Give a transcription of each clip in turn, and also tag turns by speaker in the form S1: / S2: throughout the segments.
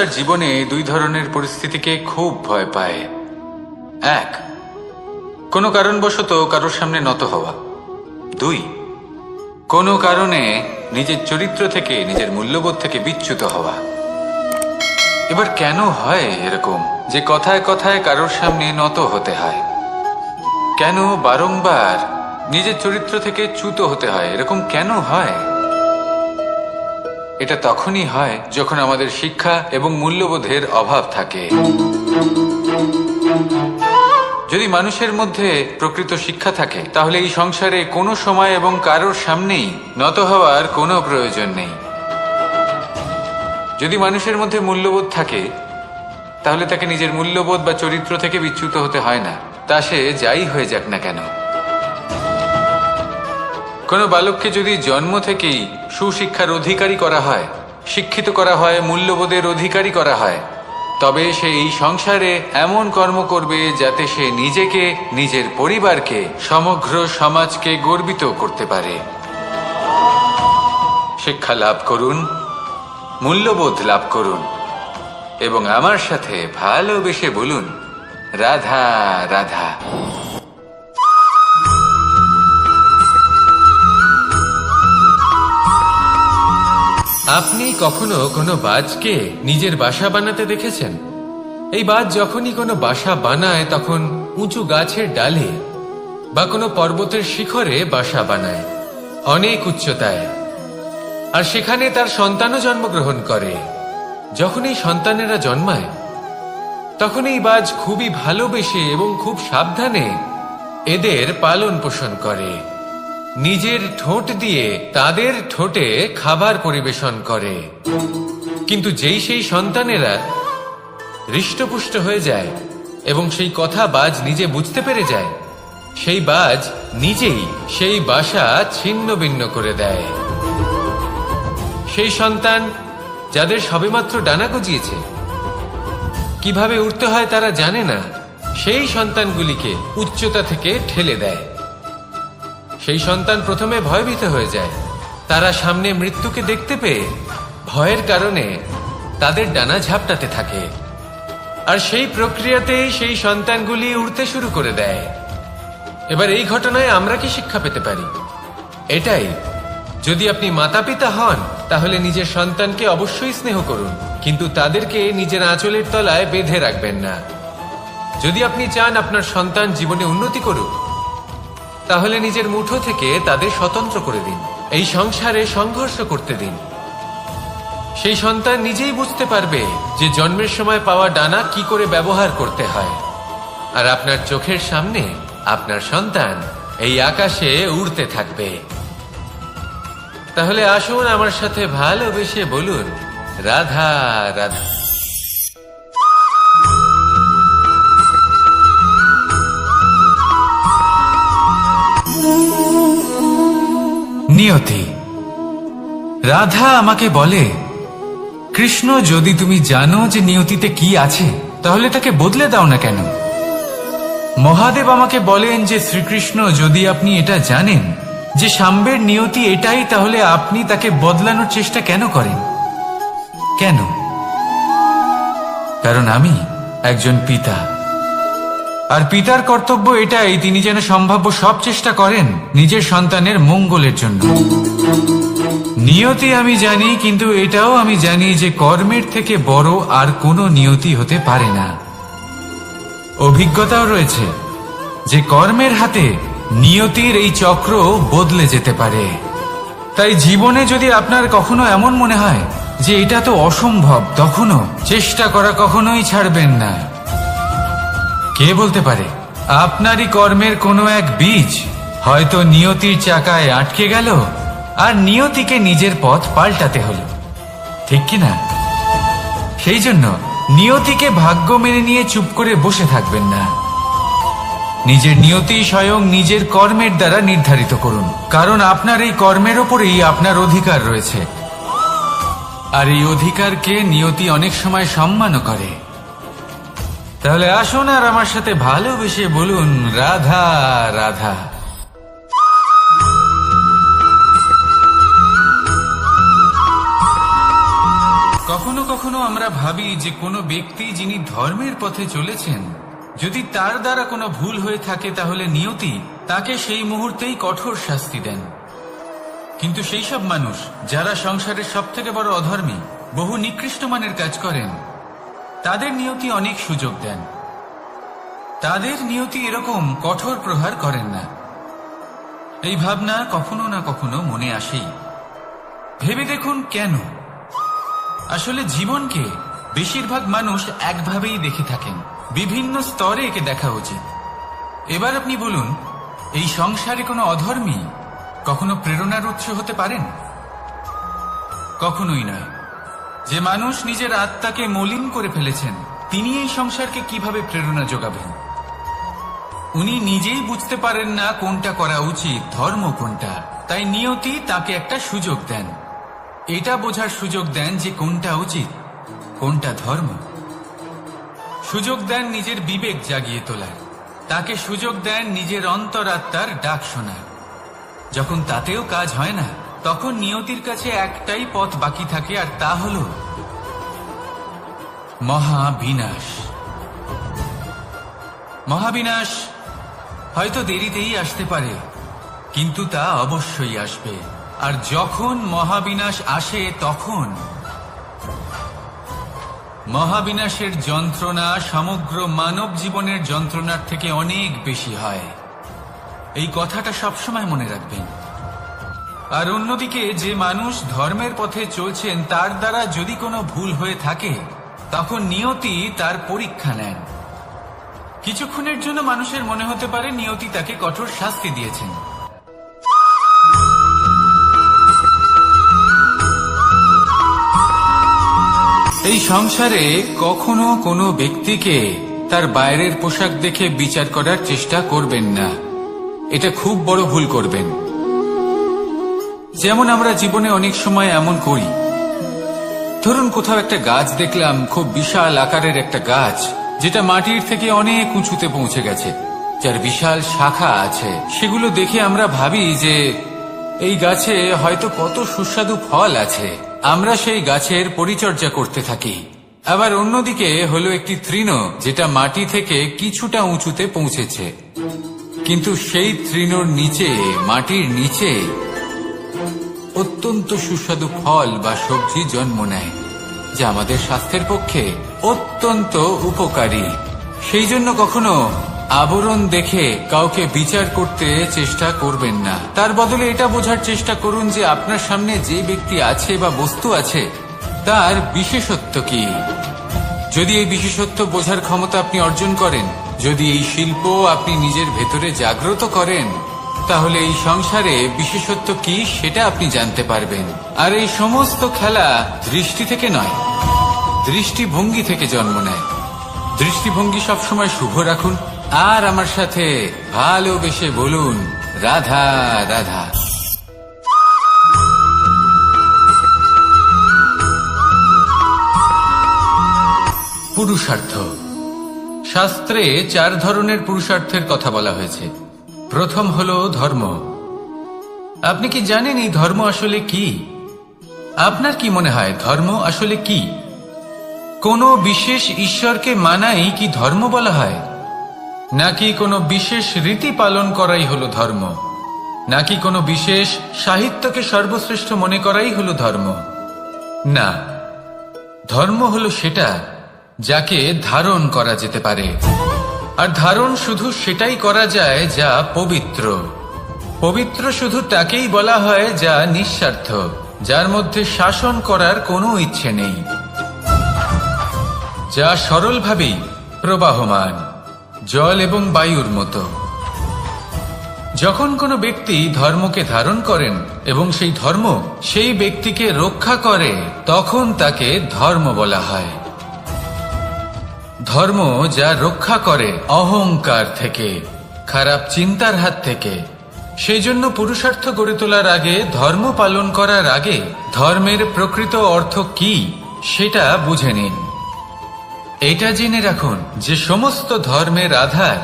S1: তার জীবনে দুই ধরনের পরিস্থিতিকে খুব ভয় পায়। এক, কোনো কারণবশত কারোর সামনে নত হওয়া। দুই, কোনো কারণে নিজের চরিত্র থেকে, নিজের মূল্যবোধ থেকে বিচ্যুত হওয়া। এবার কেন হয় এরকম যে কথায় কথায় কারোর সামনে নত হতে হয়? কেন বারংবার নিজের চরিত্র থেকে চ্যুত হতে হয়? এরকম কেন হয়? এটা তখনই হয় যখন আমাদের শিক্ষা এবং মূল্যবোধের অভাব থাকে। যদি মানুষের মধ্যে প্রকৃত শিক্ষা থাকে, তাহলে এই সংসারে কোনো সময় এবং কারোর সামনেই নত হওয়ার কোনো প্রয়োজন নেই। যদি মানুষের মধ্যে মূল্যবোধ থাকে, তাহলে তাকে নিজের মূল্যবোধ বা চরিত্র থেকে বিচ্যুত হতে হয় না, তা সে যাই হয়ে যাক না কেন। কোনো বালককে যদি জন্ম থেকেই সুশিক্ষার অধিকারী করা হয়, শিক্ষিত করা হয়, মূল্যবোধের অধিকারী করা হয়, তবে সে এই সংসারে এমন কর্ম করবে যাতে সে নিজেকে, নিজের পরিবারকে, সমগ্র সমাজকে গর্বিত করতে পারে। শিক্ষা লাভ করুন, মূল্যবোধ লাভ করুন এবং আমার সাথে ভালোবেসে বলুন, রাধা রাধা। আপনি কখনো কোনো বাজকে নিজের বাসা বানাতে দেখেছেন? এই বাজ যখনই কোনো বাসা বানায় তখন উঁচু গাছের ডালে বা কোনো পর্বতের শিখরে বাসা বানায়, অনেক উচ্চতায়, আর সেখানে তার সন্তানও জন্মগ্রহণ করে। যখন এই সন্তানেরা জন্মায় তখন এই বাজ খুবই ভালোবেসে এবং খুব সাবধানে এদের পালন পোষণ করে। নিজের ঠোঁট দিয়ে তাদের ঠোঁটে খাবার পরিবেশন করে। কিন্তু যেই সেই সন্তানেরা হৃষ্টপুষ্ট হয়ে যায় এবং সেই কথা বাজ নিজে বুঝতে পেরে যায়, সেই বাজ নিজেই সেই বাসা ছিন্ন ভিন্ন করে দেয়। সেই সন্তান যাদের সবেমাত্র ডানা গজিয়েছে, কিভাবে উঠতে হয় তারা জানে না, সেই সন্তানগুলিকে উচ্চতা থেকে ঠেলে দেয়। সেই সন্তান প্রথমে ভয়ভীত হয়ে যায়। তারা সামনে মৃত্যুকে দেখতে পেয়ে ভয়ের কারণে তাদের ডানা ঝাপটাতে থাকে, আর সেই প্রক্রিয়াতেই সেই সন্তানগুলি উড়তে শুরু করে দেয়। এবার এই ঘটনায় আমরা কি শিক্ষা পেতে পারি? এটাই, যদি আপনি মাতা পিতা হন তাহলে নিজের সন্তানকে অবশ্যই স্নেহ করুন, কিন্তু তাদেরকে নিজের আঁচলের তলায় বেঁধে রাখবেন না। যদি আপনি চান আপনার সন্তান জীবনে উন্নতি করুক, তাহলে নিজের মুঠো থেকে তাদের স্বতন্ত্র করে দিন, এই সংসারে সংঘর্ষ করতে দিন। সেই সন্তান নিজেই বুঝতে পারবে যে জন্মের সময় পাওয়া ডানা কি করে ব্যবহার করতে হয়। আর আপনার চোখের সামনে আপনার সন্তান এই আকাশে উড়তে থাকবে। তাহলে আসুন আমার সাথে ভালোবেসে বলুন, রাধা রাধা। নিয়তি। রাধা আমাকে বলে, কৃষ্ণ, যদি তুমি জানো যে নিয়তিতে কি আছে, তাহলে তাকে বদলে দাও না কেন? মহাদেব আমাকে বলেন যে শ্রীকৃষ্ণ, যদি আপনি এটা জানেন যে সাম্বের নিয়তি এটাই, তাহলে আপনি তাকে বদলানোর চেষ্টা কেন করেন? কেন? কারণ আমি একজন পিতা, আর পিতার কর্তব্য এটাই, তিনি যেন সম্ভাব্য সব চেষ্টা করেন নিজের সন্তানের মঙ্গলের জন্য। নিয়তি আমি জানি, কিন্তু এটাও আমি জানি যে কর্মের থেকে বড় আর কোনো নিয়তি হতে পারে না। অভিজ্ঞতাও রয়েছে যে কর্মের হাতে নিয়তির এই চক্র বদলে যেতে পারে। তাই জীবনে যদি আপনার কখনো এমন মনে হয় যে এটা তো অসম্ভব, তখনও চেষ্টা করা কখনোই ছাড়বেন না। কে বলতে পারে আপনারই কর্মের কোনো এক বীজ হয়তো নিয়তির চাকায় আটকে গেল আর নিয়তিকে নিজের পথ পাল্টাতে হলো, ঠিক কিনা? সেই জন্য নিয়তিকে ভাগ্য মেনে নিয়ে চুপ করে বসে থাকবেন না। নিজের নিয়তি স্বয়ং নিজের কর্মের দ্বারা নির্ধারিত করুন, কারণ আপনার এই কর্মের ওপরেই আপনার অধিকার রয়েছে। আর এই অধিকারকে নিয়তি অনেক সময় সম্মানও করে। তাহলে আসুন আর আমার সাথে ভালোবেসে বলুন, রাধা রাধা।
S2: কখনো কখনো আমরা ভাবি যে কোনো ব্যক্তি যিনি ধর্মের পথে চলেছেন, যদি তার দ্বারা কোনো ভুল হয়ে থাকে তাহলে নিয়তি তাকে সেই মুহূর্তেই কঠোর শাস্তি দেন। কিন্তু সেই সব মানুষ যারা সংসারের সবথেকে বড় অধর্মী, বহু নিকৃষ্ট মানের কাজ করেন, তাদের নিয়তি অনেক সুযোগ দেন। তাদের নিয়তি এরকম কঠোর প্রহার করেন না। এই ভাবনা কখনো না কখনো মনে আসেই। ভেবে দেখুন কেন? আসলে জীবনকে বেশিরভাগ মানুষ একভাবেই দেখে থাকেন, বিভিন্ন স্তরে একে দেখা উচিত। এবার আপনি বলুন, এই সংসারে কোনো অধর্মী কখনো প্রেরণার উৎস হতে পারেন? কখনোই নয়। যে মানুষ নিজের আত্মাকে মলিন করে ফেলেছেন, তিনি এই সংসারকে কিভাবে প্রেরণা যোগাবেন? উনি নিজেই বুঝতে পারেন না কোনটা করা উচিত, ধর্ম কোনটা। তাই নিয়তি তাকে একটা সুযোগ দেন, এটা বোঝার সুযোগ দেন যে কোনটা উচিত, কোনটা ধর্ম। সুযোগ দেন নিজের বিবেক জাগিয়ে তোলার, তাকে সুযোগ দেন নিজের অন্তরাত্মার ডাক শোনার। যখন তাতেও কাজ হয় না, তখন নিয়তির কাছে একটাই পথ বাকি থাকে, আর তা হল মহাবিনাশ। মহাবিনাশ হয়তো দেরিতেই আসতে পারে, কিন্তু তা অবশ্যই আসবে। আর যখন মহাবিনাশ আসে, তখন মহাবিনাশের যন্ত্রণা সমগ্র মানব জীবনের যন্ত্রণার থেকে অনেক বেশি হয়। এই কথাটা সবসময় মনে রাখবেন। আর অন্যদিকে যে মানুষ ধর্মের পথে চলছেন, তার দ্বারা যদি কোনো ভুল হয়ে থাকে, তখন নিয়তি তার পরীক্ষা নেন। কিছুক্ষণের জন্য মানুষের মনে হতে পারে নিয়তি তাকে কঠোর শাস্তি দিয়েছেন। এই সংসারে কখনো কোনো ব্যক্তিকে তার বাইরের পোশাক দেখে বিচার করার চেষ্টা করবেন না। এটা খুব বড় ভুল করবেন। যেমন আমরা জীবনে অনেক সময় এমন করি। ধরুন কোথাও একটা গাছ দেখলাম, খুব বিশাল আকারের একটা গাছ, যেটা মাটির থেকে অনেক উঁচুতে পৌঁছে গেছে, যার বিশাল শাখা আছে। সেগুলো দেখে আমরা ভাবি যে এই গাছে হয়তো কত সুস্বাদু ফল আছে। আমরা সেই গাছের পরিচর্যা করতে থাকি। আবার অন্যদিকে হলো একটি তৃণ, যেটা মাটি থেকে কিছুটা উঁচুতে পৌঁছেছে, কিন্তু সেই তৃণর নিচে, মাটির নিচে অত্যন্ত সুস্বাদু ফল বা সবজি জন্ম নেয়, যা আমাদের স্বাস্থ্যের পক্ষে অত্যন্ত উপকারী। সেই জন্য কখনো আবরণ দেখে কাউকে বিচার করতে চেষ্টা করবেন না। তার বদলে এটা বোঝার চেষ্টা করুন যে আপনার সামনে যে ব্যক্তি আছে বা বস্তু আছে, তার বিশেষত্ব কি। যদি এই বিশেষত্ব বোঝার ক্ষমতা আপনি অর্জন করেন, যদি এই শিল্প আপনি নিজের ভেতরে জাগ্রত করেন, তাহলে এই সংসারে বিশেষত্ব কি সেটা আপনি জানতে পারবেন। আর এই সমস্ত খেলা দৃষ্টি থেকে নয়, দৃষ্টিভঙ্গি থেকে জন্ম নেয়। দৃষ্টিভঙ্গি সবসময় শুভ রাখুন, আর আমার সাথে ভালোবেসে বলুন, রাধা রাধা। পুরুষার্থ। শাস্ত্রে 4 ধরনের পুরুষার্থের কথা বলা হয়েছে। প্রথম হলো ধর্ম। আপনি কি জানেন এই ধর্ম আসলে কি? আপনার কি মনে হয় ধর্ম আসলে কি? কোনো বিশেষ ঈশ্বরকে মানাই কি ধর্ম বলা হয়? নাকি কোনো বিশেষ রীতি পালন করাই হলো ধর্ম? নাকি কোনো বিশেষ সাহিত্যকে সর্বশ্রেষ্ঠ মনে করাই হলো ধর্ম? না, ধর্ম হলো সেটা যাকে ধারণ করা যেতে পারে। আর ধারণ শুধু সেটাই করা যায় যা পবিত্র। পবিত্র শুধু তাকেই বলা হয় যা নিঃস্বার্থ, যার মধ্যে শাসন করার কোনো ইচ্ছে নেই, যা সরলভাবেই প্রবাহমান, জল এবং বায়ুর মতো। যখন কোনো ব্যক্তি ধর্মকে ধারণ করেন এবং সেই ধর্ম সেই ব্যক্তিকে রক্ষা করে, তখন তাকে ধর্ম বলা হয়। ধর্ম যা রক্ষা করে অহংকার থেকে, খারাপ চিন্তার হাত থেকে। সেই জন্য পুরুষার্থ গড়ে তোলার আগে, ধর্ম পালন করার আগে, ধর্মের প্রকৃত অর্থ কি সেটা বুঝে নিন। এটা জেনে রাখুন যে সমস্ত ধর্মের আধার,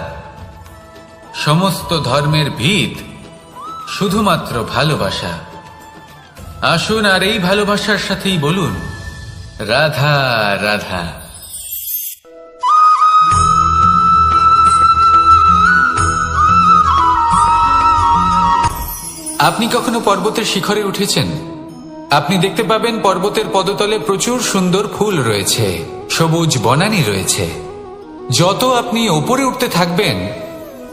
S2: সমস্ত ধর্মের ভিত শুধুমাত্র ভালোবাসা। আসুন আর এই ভালোবাসার সাথেই বলুন,
S1: রাধা রাধা।
S2: আপনি কখনো পর্বতের শিখরে উঠেছেন? আপনি দেখতে পাবেন পর্বতের পদতলে প্রচুর সুন্দর ফুল রয়েছে, সবুজ বনানী রয়েছে। যত আপনি ওপরে উঠতে থাকবেন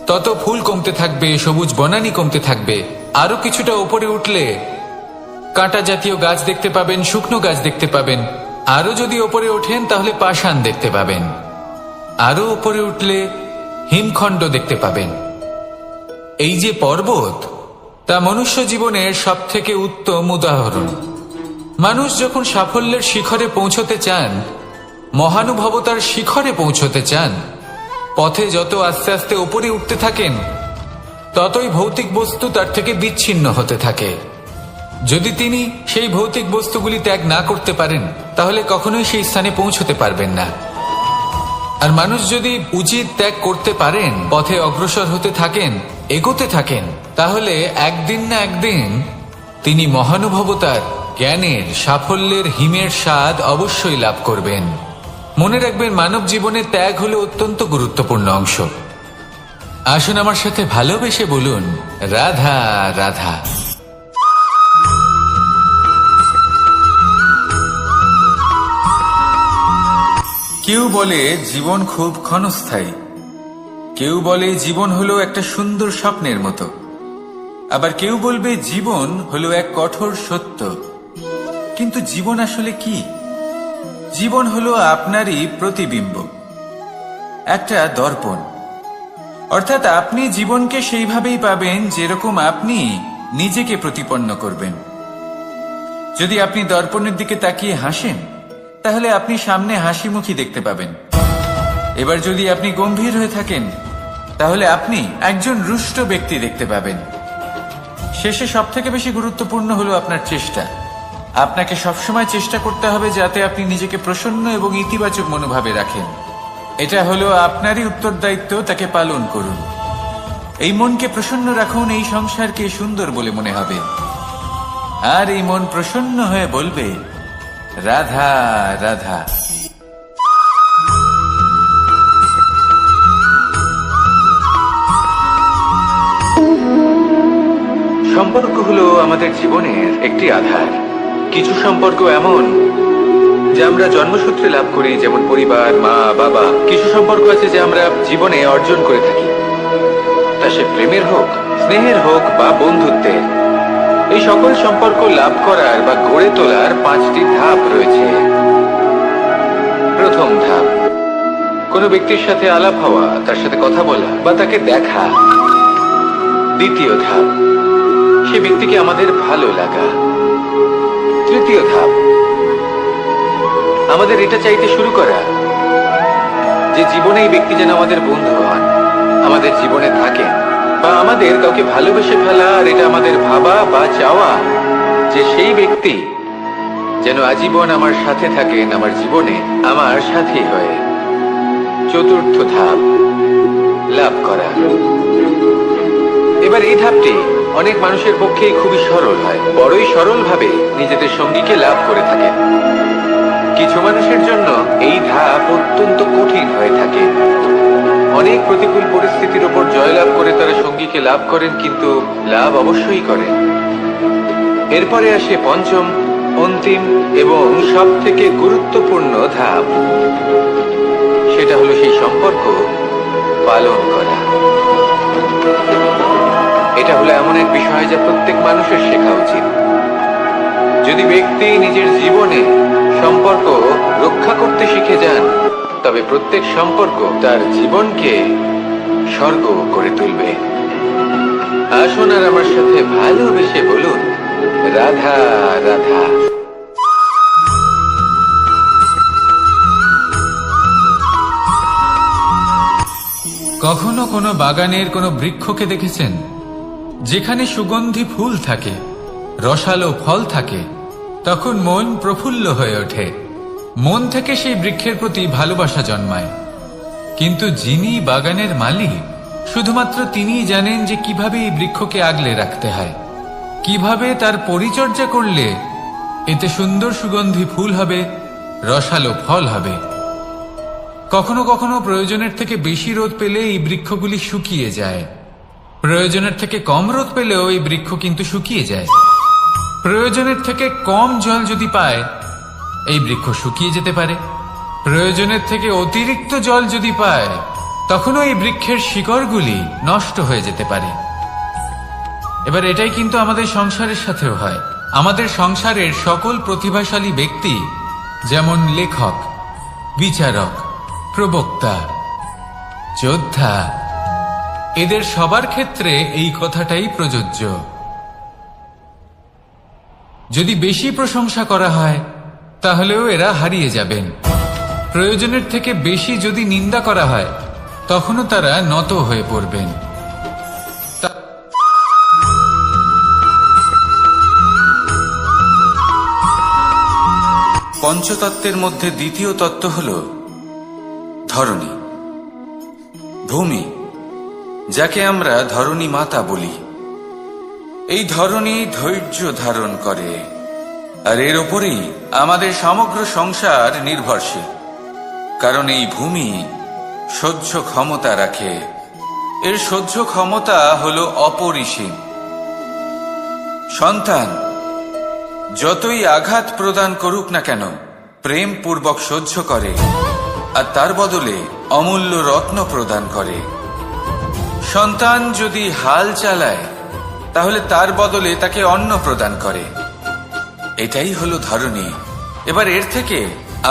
S2: তত ফুল কমতে থাকবে, সবুজ বনানী কমতে থাকবে। আরো কিছুটা ওপরে উঠলে কাঁটা জাতীয় গাছ দেখতে পাবেন, শুকনো গাছ দেখতে পাবেন। আরো যদি ওপরে ওঠেন তাহলে পাষাণ দেখতে পাবেন। আরো ওপরে উঠলে হিমখণ্ড দেখতে পাবেন। এই যে পর্বত, তা মনুষ্য জীবনের সব থেকে উত্তম উদাহরণ। মানুষ যখন সাফল্যের শিখরে পৌঁছতে চান, মহানুভবতার শিখরে পৌঁছতে চান, পথে যত আস্তে আস্তে উপরে উঠতে থাকেন ততই ভৌতিক বস্তু তার থেকে বিচ্ছিন্ন হতে থাকে। যদি তিনি সেই ভৌতিক বস্তুগুলি ত্যাগ না করতে পারেন তাহলে কখনোই সেই স্থানে পৌঁছতে পারবেন না। আর মানুষ যদি উচিত ত্যাগ করতে পারেন, পথে অগ্রসর হতে থাকেন, এগোতে থাকেন, তাহলে একদিন না একদিন তিনি মহানুভবতার, জ্ঞানের, সাফল্যের হিমের স্বাদ অবশ্যই লাভ করবেন। মনে রাখবেন, মানব জীবনে ত্যাগ হলো অত্যন্ত গুরুত্বপূর্ণ অংশ। আসুন আমার সাথে ভালোবেসে বলুন, রাধা রাধা। কেউ বলে জীবন খুব ক্ষণস্থায়ী, কেউ বলে জীবন হলো একটা সুন্দর স্বপ্নের মতো, আবার কেউ বলবে জীবন হলো এক কঠোর সত্য। কিন্তু জীবন আসলে কি? জীবন হলো আপনারই প্রতিবিম্ব, একটা দর্পণ। অর্থাৎ আপনি জীবনকে সেইভাবেই পাবেন যেরকম আপনি নিজেকে প্রতিপন্ন করবেন। যদি আপনি দর্পণের দিকে তাকিয়ে হাসেন তাহলে আপনি সামনে হাসি মুখী দেখতে পাবেন। এবার যদি আপনি গম্ভীর হয়ে থাকেন তাহলে আপনি একজন রুষ্ট ব্যক্তি দেখতে পাবেন। শেষে সবথেকে বেশি গুরুত্বপূর্ণ হলো আপনার চেষ্টা। আপনাকে সবসময় চেষ্টা করতে হবে যাতে আপনি নিজেকে প্রসন্ন এবং ইতিবাচক মনোভাবে রাখেন। এটা হলো আপনারই উত্তরদায়িত্ব, তাকে পালন করুন। এই মনকে প্রসন্ন রাখুন, এই সংসারকে সুন্দর বলে মনে হবে। আর এই মন প্রসন্ন হয়ে বলবে, রাধা রাধা।
S3: সম্পর্ক হলো আমাদের জীবনের একটি আধার। কিছু সম্পর্ক এমন যা আমরা জন্মসূত্রে লাভ করি, যেমন পরিবার, মা, বাবা। কিছু সম্পর্ক আছে যা আমরা জীবনে অর্জন করে থাকি, তা সে প্রেমের হোক, স্নেহের হোক বা বন্ধুত্বের। এই সকল সম্পর্ক লাভ করার বা গড়ে তোলার 5টি ধাপ রয়েছে। প্রথম ধাপ, কোনো ব্যক্তির সাথে আলাপ হওয়া, তার সাথে কথা বলা বা তাকে দেখা। দ্বিতীয় ধাপ, সে ব্যক্তিকে আমাদের ভালো লাগা। তৃতীয় ধাপ, আমাদের এটা চাইতে শুরু করা যে জীবনে এই ব্যক্তি যেন আমাদের বন্ধু হন, আমাদের জীবনে থাকেন, বা আমাদের কাউকে ভালোবেসে ফেলা। আর এটা আমাদের ভাবা বা চাওয়া যে সেই ব্যক্তি যেন আজীবন আমার সাথে থাকেন, আমার জীবনে আমার সাথী হয়ে। চতুর্থ ধাপ, লাভ করা। এবার এই ধাপটি অনেক মানুষের পক্ষেই খুবই সরল হয়, বড়ই সরলভাবে নিজেদের সঙ্গীকে লাভ করে থাকে। কিছু মানুষের জন্য এই ধাপ অত্যন্ত কঠিন হয়ে থাকে। অনেক প্রতিকূল পরিস্থিতির উপর জয়লাভ করে তারা সঙ্গীকে লাভ করেন, কিন্তু লাভ অবশ্যই করেন। এরপরে আসে পঞ্চম, অন্তিম এবং সব থেকে গুরুত্বপূর্ণ ধাপ। সেটা হলো সেই সম্পর্ক পালন করা। এটা হলো এমন এক বিষয় যা প্রত্যেক মানুষের শেখা উচিত। যদি ব্যক্তি নিজের জীবনে সম্পর্ক রক্ষা করতে শিখে যান, তবে প্রত্যেক সম্পর্ক তার জীবনকে স্বর্গ করে তুলবে। আসুন আর আমার সাথে ভালোবেসে বলুন, রাধা রাধা।
S2: কখনো কোনো বাগানের কোনো বৃক্ষকে দেখেছেন যেখানে সুগন্ধি ফুল থাকে, রসালো ফল থাকে? তখন মন প্রফুল্ল হয়ে ওঠে, মন থেকে সেই বৃক্ষের প্রতি ভালোবাসা জন্মায়। কিন্তু যিনি বাগানের মালিক, শুধুমাত্র তিনিই জানেন যে কিভাবে এই বৃক্ষকে আগলে রাখতে হয়, কিভাবে তার পরিচর্যা করলে এতে সুন্দর সুগন্ধি ফুল হবে,
S1: রসালো ফল হবে। কখনো কখনো প্রয়োজনের থেকে বেশি রোদ পেলে এই বৃক্ষগুলি শুকিয়ে যায়, প্রয়োজনের থেকে কম রোদ পেলেও এই বৃক্ষ কিন্তু শুকিয়ে যায়। প্রয়োজনের থেকে কম জল যদি পায় এই বৃক্ষ শুকিয়ে যেতে পারে, প্রয়োজনের থেকে অতিরিক্ত জল যদি পায় তখনও এই বৃক্ষের শিকড়গুলি নষ্ট হয়ে যেতে পারে। এবার এটাই কিন্তু আমাদের সংসারের সাথেও হয়। আমাদের সংসারের সকল প্রতিভাশালী ব্যক্তি, যেমন লেখক, বিচারক, প্রবক্তা, যোদ্ধা, এদের সবার ক্ষেত্রে এই কথাটাই প্রযোজ্য। যদি বেশি প্রশংসা করা হয় তাহলেও এরা হারিয়ে যাবেন। প্রয়োজনের থেকে বেশি যদি নিন্দা করা হয় তখনও তারা নত হয়ে পড়বেন।
S3: পঞ্চতত্ত্বের মধ্যে দ্বিতীয় তত্ত্ব হল ধরণী, ভূমি, যাকে আমরা ধরণী মাতা বলি। এই ধরণী ধৈর্য ধারণ করে, আর এর ওপরেই আমাদের সমগ্র সংসার নির্ভরশীল। কারণ এই ভূমি সহ্য ক্ষমতা রাখে, এর সহ্য ক্ষমতা হল অপরিসীম। সন্তান যতই আঘাত প্রদান করুক না কেন প্রেম পূর্বক সহ্য করে, আর তার বদলে অমূল্য রত্ন প্রদান করে। সন্তান যদি হাল চালায় তাহলে তার বদলে তাকে অন্ন প্রদান করে। এটাই হলো ধরণী। এবার এর থেকে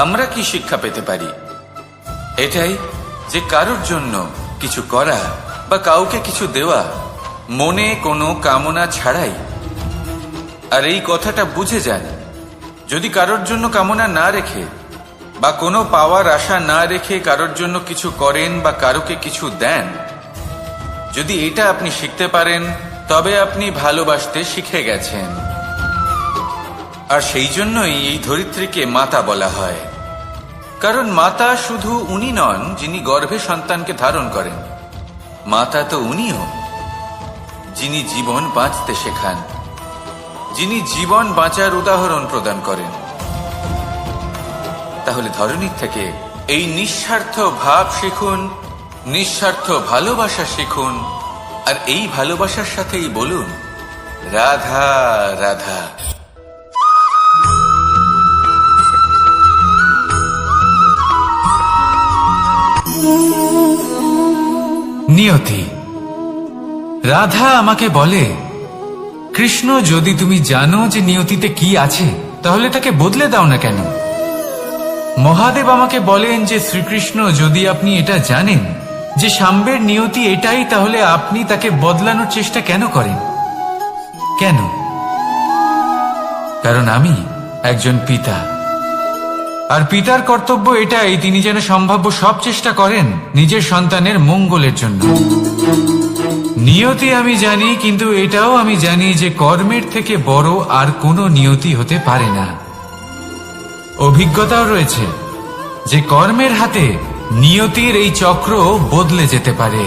S3: আমরা কি শিক্ষা পেতে পারি? এটাই যে কারোর জন্য কিছু করা বা কাউকে কিছু দেওয়া মনে কোনো কামনা ছাড়াই। আর এই কথাটা বুঝে যান, যদি কারোর জন্য কামনা না রেখে বা কোনো পাওয়ার আশা না রেখে কারোর জন্য কিছু করেন বা কারোকে কিছু দেন, যদি এটা আপনি শিখতে পারেন তবে আপনি ভালোবাসতে শিখে গেছেন। আর সেই জন্যই এই ধরিত্রীকে মাতা বলা হয়। কারণ মাতা শুধু উনি নন যিনি গর্ভে সন্তানকে ধারণ করেন, মাতা তো উনিও যিনি জীবন বাঁচতে শেখান, যিনি জীবন বাঁচার উদাহরণ প্রদান করেন। তাহলে ধরণীর থেকে এই নিঃস্বার্থ ভাব শিখুন, নিঃস্বার্থ ভালোবাসা শিখুন, আর এই ভালোবাসার সাথেই বলুন রাধা রাধা।
S1: নিয়তি। রাধা আমাকে বলে, কৃষ্ণ, যদি তুমি জানো যে নিয়তিতে কি আছে তাহলে তাকে বদলে দাও না কেন? মহাদেব আমাকে বলেন যে শ্রীকৃষ্ণ, যদি আপনি এটা জানেন যে সাম্বের নিয়তি এটাই, তাহলে আপনি তাকে বদলানোর চেষ্টা কেন করেন? কেন? কারণ আমি একজন পিতা, আর পিতার কর্তব্য এটাই তিনি যেন সম্ভাব্য সব চেষ্টা করেন নিজের সন্তানের মঙ্গলের জন্য। নিয়তি আমি জানি, কিন্তু এটাও আমি জানি যে কর্মের থেকে বড় আর কোনো নিয়তি হতে পারে না। অভিজ্ঞতাও রয়েছে যে কর্মের হাতে নিয়তির এই চক্র বদলে যেতে পারে।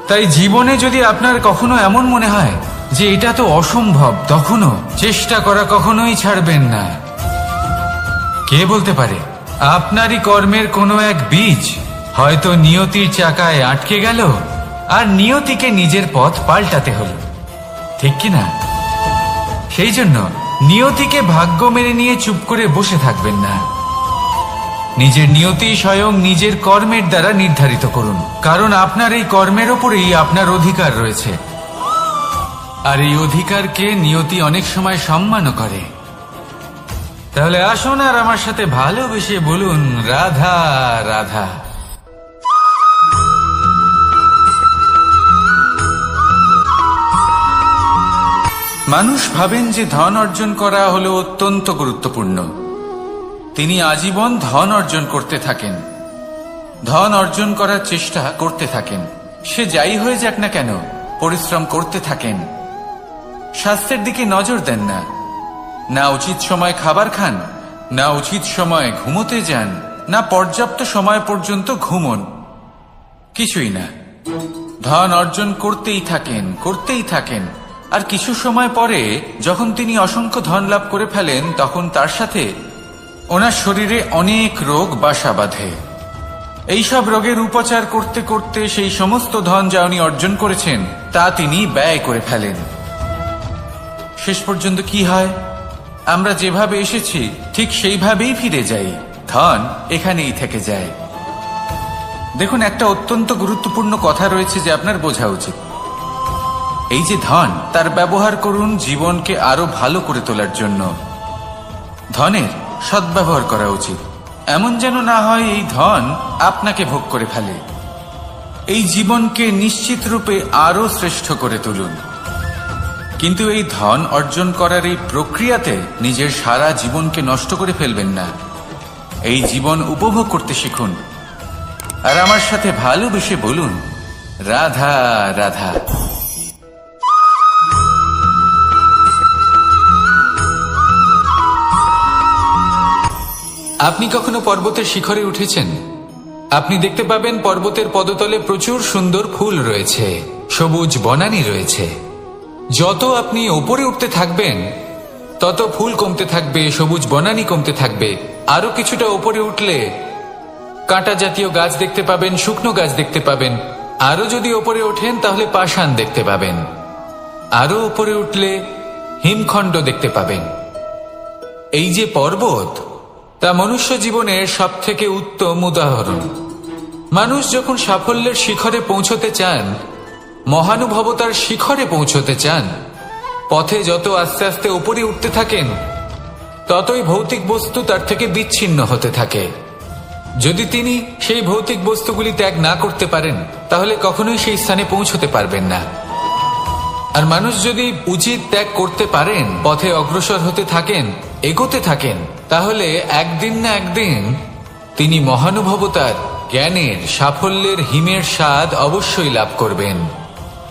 S1: তাই জীবনে যদি আপনার কখনো এমন মনে হয় যে এটা তো অসম্ভব, তখনও চেষ্টা করা কখনোই ছাড়বেন না। কে বলতে পারে আপনারই কর্মের কোনো এক বীজ হয়তো নিয়তির চাকায় আটকে গেল আর নিয়তিকে নিজের পথ পাল্টাতে হলো, ঠিক কি না? সেই জন্য নিয়তিকে ভাগ্য মেনে নিয়ে চুপ করে বসে থাকবেন না। নিজের নিয়তি স্বয়ং নিজের কর্মের দ্বারা নির্ধারিত করুন, কারণ আপনার এই কর্মের ওপরেই আপনার অধিকার রয়েছে। আর এই অধিকারকে নিয়তি অনেক সময় সম্মানও করে। তাহলে আসুন আর আমার সাথে ভালোবেসে বলুন রাধা রাধা। মানুষ ভাবেন যে ধন অর্জন করা হলো অত্যন্ত গুরুত্বপূর্ণ। তিনি আজীবন ধন অর্জন করতে থাকেন, ধন অর্জন করার চেষ্টা করতে থাকেন। সে যাই হয়ে যাক না কেন পরিশ্রম করতে থাকেন। স্বাস্থ্যের দিকে নজর দেন না, না উচিত সময় খাবার খান, না উচিত সময় ঘুমোতে যান, না পর্যাপ্ত সময় পর্যন্ত ঘুমন, কিছুই না। ধন অর্জন করতেই থাকেন, করতেই থাকেন। আর কিছু সময় পরে যখন তিনি অসংখ্য ধন লাভ করে ফেলেন, তখন তার সাথে
S2: ওনার শরীরে অনেক রোগ বাসা বাঁধে। এইসব রোগের উপচার করতে করতে সেই সমস্ত ধন যা উনি অর্জন করেছেন তা তিনি ব্যয় করে ফেলেন। শেষ পর্যন্ত কি হয়, আমরা যেভাবে এসেছি ঠিক সেইভাবেই ফিরে যাই, ধন এখানেই থেকে যায়। দেখুন, একটা অত্যন্ত গুরুত্বপূর্ণ কথা রয়েছে যে আপনার বোঝা উচিত। এই যে ধন, তার ব্যবহার করুন জীবনকে আরো ভালো করে তোলার জন্য। ধনের সদ্ব্যবহার করা উচিত, এমন যেন না হয় এই ধন আপনাকে ভোগ করে ফেলে। এই জীবনকে নিশ্চিত রূপে আরো শ্রেষ্ঠ করে তুলুন, কিন্তু এই ধন অর্জন করার এই প্রক্রিয়াতে নিজের সারা জীবনকে নষ্ট করে ফেলবেন না। এই জীবন উপভোগ করতে শিখুন, আর আমার সাথে ভালোবেসে বলুন, রাধা রাধা।
S1: আপনি কখনো পর্বতের শিখরে উঠেছেন? আপনি দেখতে পাবেন পর্বতের পদতলে প্রচুর সুন্দর ফুল রয়েছে, সবুজ বনানী রয়েছে। যত আপনি ওপরে উঠতে থাকবেন তত ফুল কমতে থাকবে, সবুজ বনানী কমতে থাকবে। আরো কিছুটা ওপরে উঠলে কাঁটা জাতীয় গাছ দেখতে পাবেন, শুকনো গাছ দেখতে পাবেন। আরো যদি ওপরে ওঠেন তাহলে পাষাণ দেখতে পাবেন। আরো উপরে উঠলে হিমখণ্ড দেখতে পাবেন। এই যে পর্বত, তা মনুষ্য জীবনের সব থেকে উত্তম উদাহরণ। মানুষ যখন সাফল্যের শিখরে পৌঁছতে চান, মহানুভবতার শিখরে পৌঁছতে চান, পথে যত আস্তে আস্তে উপরে উঠতে থাকেন ততই ভৌতিক বস্তু তার থেকে বিচ্ছিন্ন হতে থাকে। যদি তিনি সেই ভৌতিক বস্তুগুলি ত্যাগ না করতে পারেন তাহলে কখনোই সেই স্থানে পৌঁছতে পারবেন না। আর মানুষ যদি উচিত ত্যাগ করতে পারেন, পথে অগ্রসর হতে থাকেন, এগোতে থাকেন, তাহলে একদিন না একদিন তিনি মহানুভবতার, জ্ঞানের, সাফল্যের হিমের স্বাদ অবশ্যই লাভ করবেন।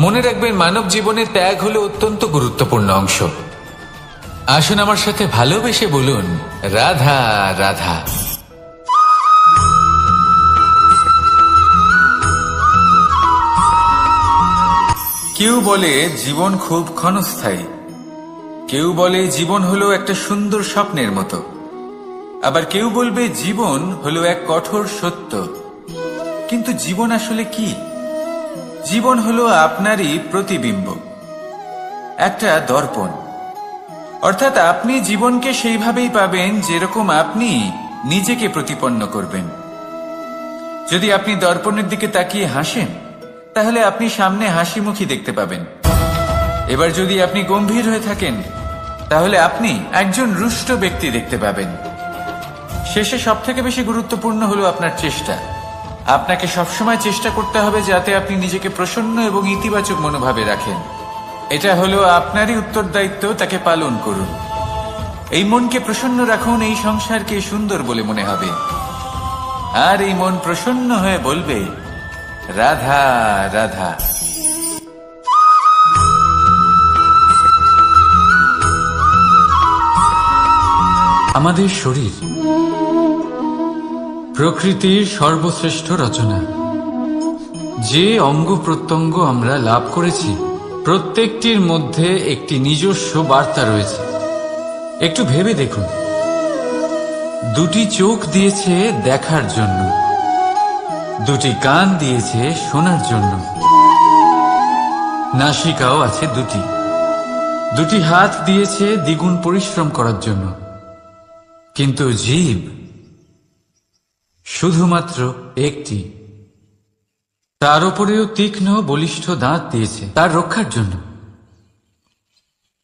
S1: মনে রাখবেন, মানব জীবনে ত্যাগ হলো অত্যন্ত গুরুত্বপূর্ণ অংশ। আসুন আমার সাথে ভালোবেসে বলুন, রাধা রাধা।
S2: কেউ বলে জীবন খুব ক্ষণস্থায়ী, কেউ বলে জীবন হলো একটা সুন্দর স্বপ্নের মতো, আবার কেউ বলবে জীবন হলো এক কঠোর সত্য। কিন্তু জীবন আসলে কি? জীবন হলো আপনারই প্রতিবিম্ব, একটা দর্পণ। অর্থাৎ আপনি জীবনকে সেইভাবেই পাবেন যেরকম আপনি নিজেকে প্রতিপন্ন করবেন। যদি আপনি দর্পণের দিকে তাকিয়ে হাসেন তাহলে আপনি সামনে হাসি মুখী দেখতে পাবেন। এবার যদি আপনি গম্ভীর হয়ে থাকেন তাহলে আপনি একজন রুষ্ট ব্যক্তি দেখতে পাবেন। শেষে সবথেকে বেশি গুরুত্বপূর্ণ হলো আপনার চেষ্টা। আপনাকে সবসময় চেষ্টা করতে হবে যাতে আপনি নিজেকে প্রসন্ন এবং ইতিবাচক মনোভাবে রাখেন। এটা হলো আপনারই উত্তরদায়িত্ব, তাকে পালন করুন। এই মনকে প্রসন্ন রাখুন, এই সংসারকে সুন্দর বলে মনে হবে। আর এই মন প্রসন্ন হয়ে বলবে, রাধা রাধা।
S4: আমাদের শরীর প্রকৃতির সর্বশ্রেষ্ঠ রচনা। যে অঙ্গ প্রত্যঙ্গ আমরা লাভ করেছি প্রত্যেকটির মধ্যে একটি নিজস্ব বার্তা রয়েছে। একটু ভেবে দেখুন, দুটি চোখ দিয়েছে দেখার জন্য, দুটি কান দিয়েছে শোনার জন্য, নাসিকাও আছে দুটি, দুটি হাত দিয়েছে দ্বিগুণ পরিশ্রম করার জন্য। কিন্তু জীব শুধুমাত্র একটি। তার উপরেও তীক্ষ্ণ বলিষ্ঠ দাঁত দিয়েছে তার রক্ষার জন্য।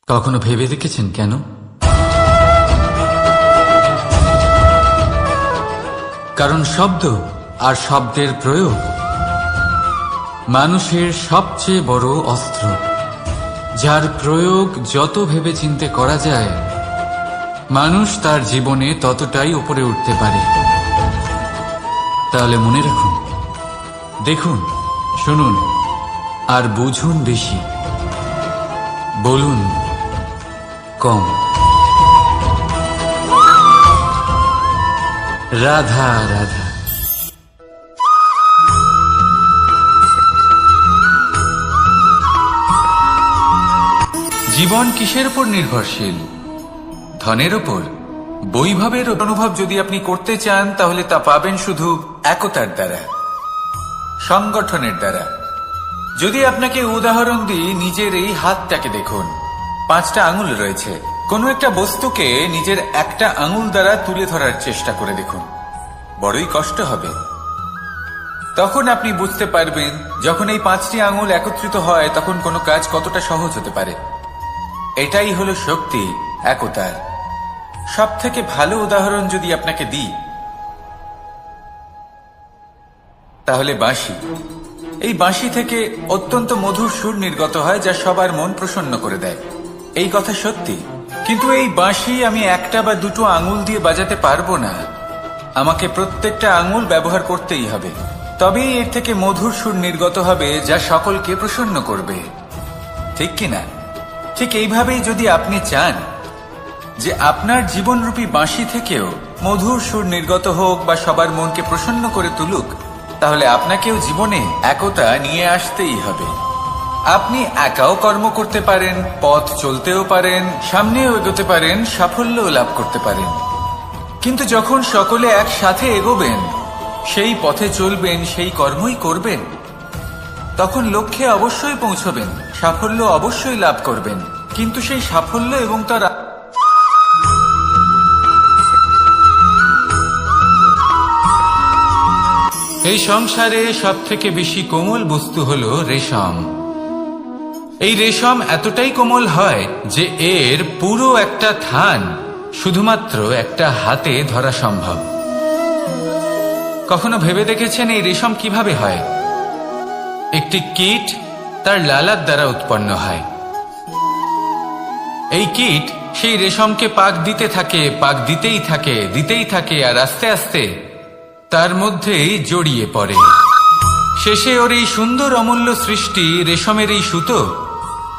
S4: কখনো ভেবে দেখেছেন কেন? কারণ শব্দ আর শব্দের প্রয়োগ মানুষের সবচেয়ে বড় অস্ত্র, যার প্রয়োগ যত ভেবেচিন্তে করা যায় মানুষ তার জীবনে ততটাই উপরে উঠতে পারে। তাহলে মনে রাখুন, দেখুন, শুনুন আর বুঝুন বেশি, বলুন কম। রাধা রাধা।
S2: জীবন কিসের উপর নির্ভরশীল? ধনের উপর? বৈভবের অনুভব যদি আপনি করতে চান তাহলে তা পাবেন শুধু একতার দ্বারা, সংগঠনের দ্বারা। যদি আপনাকে উদাহরণ দিই, নিজের এই হাতটাকে দেখুন, 5টা আঙুল রয়েছে। কোনো একটা বস্তুকে নিজের একটা আঙুল দ্বারা তুলে ধরার চেষ্টা করে দেখুন, বড়ই কষ্ট হবে। তখন আপনি বুঝতে পারবেন যখন এই 5টি আঙুল একত্রিত হয় তখন কোনো কাজ কতটা সহজ হতে পারে। এটাই হলো শক্তি একতার। সব থেকে ভালো উদাহরণ যদি আপনাকে দিই তাহলে বাঁশি। এই বাঁশি থেকে অত্যন্ত মধুর সুর নির্গত হয় যা সবার মন প্রসন্ন করে দেয়। এই কথা সত্যি, কিন্তু এই বাঁশি আমি একটা বা দুটো আঙুল দিয়ে বাজাতে পারবো না। আমাকে প্রত্যেকটা আঙুল ব্যবহার করতেই হবে, তবেই এর থেকে মধুর সুর নির্গত হবে যা সকলকে প্রসন্ন করবে, ঠিক কিনা? ঠিক এইভাবেই যদি আপনি চান যে আপনার জীবনরূপী বাঁশি থেকেও মধুর সুর নির্গত হোক বা সবার মনকে প্রসন্ন করে তুলুক, তাহলে আপনাকেও জীবনে একতা নিয়ে আসতেই হবে। আপনি একাও কর্ম করতে পারেন, পথ চলতেও পারেন, সামনেও এগোতে পারেন, সাফল্যও লাভ করতে পারেন। কিন্তু যখন সকলে একসাথে এগোবেন, সেই পথে চলবেন, সেই কর্মই করবেন, তখন লক্ষ্যে অবশ্যই পৌঁছবেন, সাফল্য অবশ্যই লাভ করবেন। কিন্তু সেই সাফল্য এবং তার
S1: এই সংসারে সব থেকে বেশি কোমল বস্তু হলো রেশম। এই রেশম এতটাই কোমল হয় যে এর পুরো একটা থান শুধুমাত্র একটা হাতে ধরা সম্ভব। কখনো ভেবে দেখেছেন এই রেশম কিভাবে হয়? একটি কীট তার লালার দ্বারা উৎপন্ন হয়। এই কীট সেই রেশমকে পাক দিতে থাকে, পাক দিতেই থাকে, আর আস্তে আস্তে তার মধ্যেই জড়িয়ে পড়ে। শেষে ওর এই সুন্দর অমূল্য সৃষ্টি রেশমের এই সুতো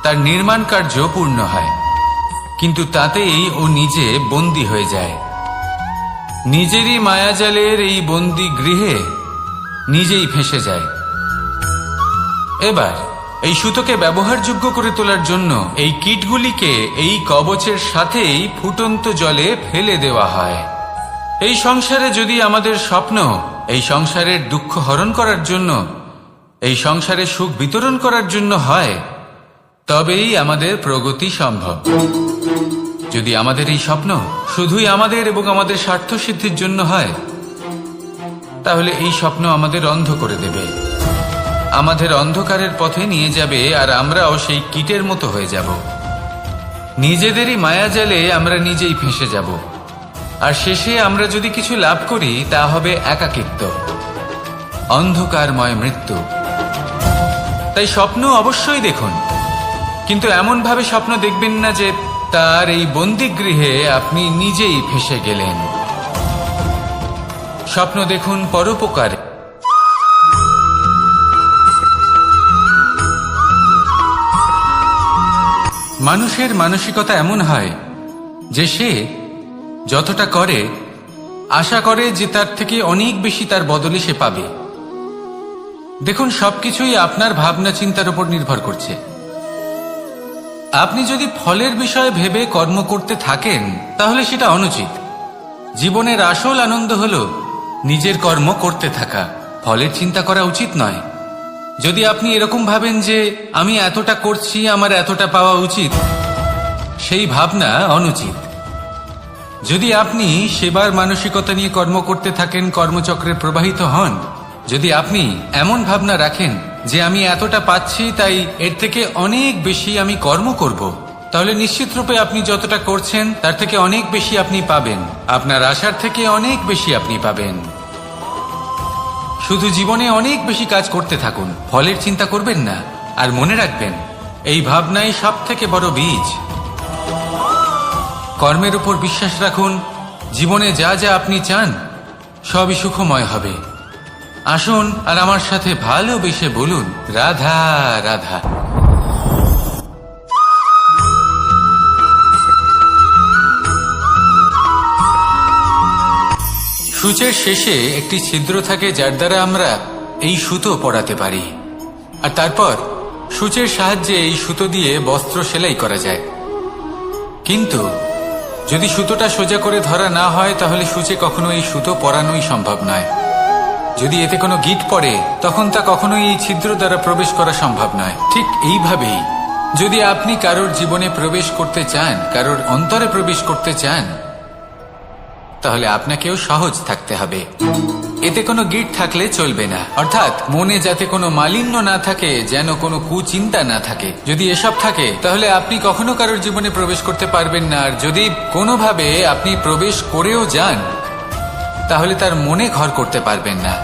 S1: তার নির্মাণ কার্য পূর্ণ হয়, কিন্তু তাতেই ও নিজে বন্দী হয়ে যায়। নিজেরই মায়াজালের এই বন্দী গৃহে নিজেই ফেঁসে যায়। এবার এই সুতোকে ব্যবহারযোগ্য করে তোলার জন্য এই কীটগুলিকে এই কবচের সাথেই ফুটন্ত জলে ফেলে দেওয়া হয়। এই সংসারে যদি আমাদের স্বপ্ন এই সংসারের দুঃখ হরণ করার জন্য, এই সংসারে সুখ বিতরণ করার জন্য হয়, তবেই আমাদের প্রগতি সম্ভব। যদি আমাদের এই স্বপ্ন শুধুই আমাদের এবং আমাদের স্বার্থ সিদ্ধির জন্য হয়, তাহলে এই স্বপ্ন আমাদের অন্ধ করে দেবে, আমাদের অন্ধকারের পথে নিয়ে যাবে, আর আমরাও সেই কীটের মতো হয়ে যাব। নিজেদেরই মায়াজালে আমরা নিজেই ফেঁসে যাব, আর শেষে আমরা যদি কিছু লাভ করি তা হবে একাকিত্ব, অন্ধকারময় মৃত্যু। তাই স্বপ্ন অবশ্যই দেখুন, কিন্তু এমন ভাবে স্বপ্ন দেখবেন না যে তার এই বন্দিগৃহে আপনি নিজেই ফেঁসে গেলেন। স্বপ্ন দেখুন পরোপকারে। মানুষের মানসিকতা এমন হয় যে সে যতটা করে আশা করে যে তার থেকে অনেক বেশি তার বদলে সে পাবে। দেখুন, সবকিছুই আপনার ভাবনা চিন্তার উপর নির্ভর করছে। আপনি যদি ফলের বিষয়ে ভেবে কর্ম করতে থাকেন তাহলে সেটা অনুচিত। জীবনের আসল আনন্দ হলো নিজের কর্ম করতে থাকা, ফলের চিন্তা করা উচিত নয়। যদি আপনি এরকম ভাবেন যে আমি এতটা করছি, আমার এতটা পাওয়া উচিত, সেই ভাবনা অনুচিত। যদি আপনি সেবার মানসিকতা নিয়ে কর্ম করতে থাকেন, কর্মচক্রে প্রবাহিত হন, যদি আপনি এমন ভাবনা রাখেন যে আমি এতটা পাচ্ছি তাই এর থেকে অনেক বেশি আমি কর্ম করব, তাহলে নিশ্চিত রূপে আপনি যতটা করছেন তার থেকে অনেক বেশি আপনি পাবেন, আপনার আশার থেকে অনেক বেশি আপনি পাবেন। শুধু জীবনে অনেক বেশি কাজ করতে থাকুন, ফলের চিন্তা করবেন না। আর মনে রাখবেন, এই ভাবনাই সব থেকে বড় বীজ। কর্মের উপর বিশ্বাস রাখুন, জীবনে যা যা আপনি চান সবই সুখময় হবে। আসুন আর আমার সাথে ভালোবেসে বলুন, রাধা রাধা। সূচের শেষে একটি ছিদ্র থাকে যার দ্বারা আমরা এই সুতো পরাতে পারি, আর তারপর সূচের সাহায্যে এই সুতো দিয়ে বস্ত্র সেলাই করা যায়। কিন্তু
S2: যদি সুতোটা সোজা করে ধরা না হয় তাহলে সূচে কখনো এই সুতো পরানোই সম্ভব নয়। যদি এতে কোনো গিঁট পড়ে তখন তা কখনোই এই ছিদ্র দ্বারা প্রবেশ করা সম্ভব নয়। ঠিক এইভাবেই যদি আপনি কারোর জীবনে প্রবেশ করতে চান, কারোর অন্তরে প্রবেশ করতে চান, তাহলে আপনাকেও সহজ থাকতে হবে। এতে কোনো গিঁট থাকলে চলবে না, অর্থাৎ মনে যাতে কোনো মালিন্য না থাকে, যেন কোনো কুচিন্তা না থাকে। যদি এসব থাকে তাহলে আপনি কখনো কারোর জীবনে প্রবেশ করতে পারবেন না। আর যদি কোনোভাবে আপনি প্রবেশ করেও যান তাহলে তার মনে ঘর করতে পারবেন না।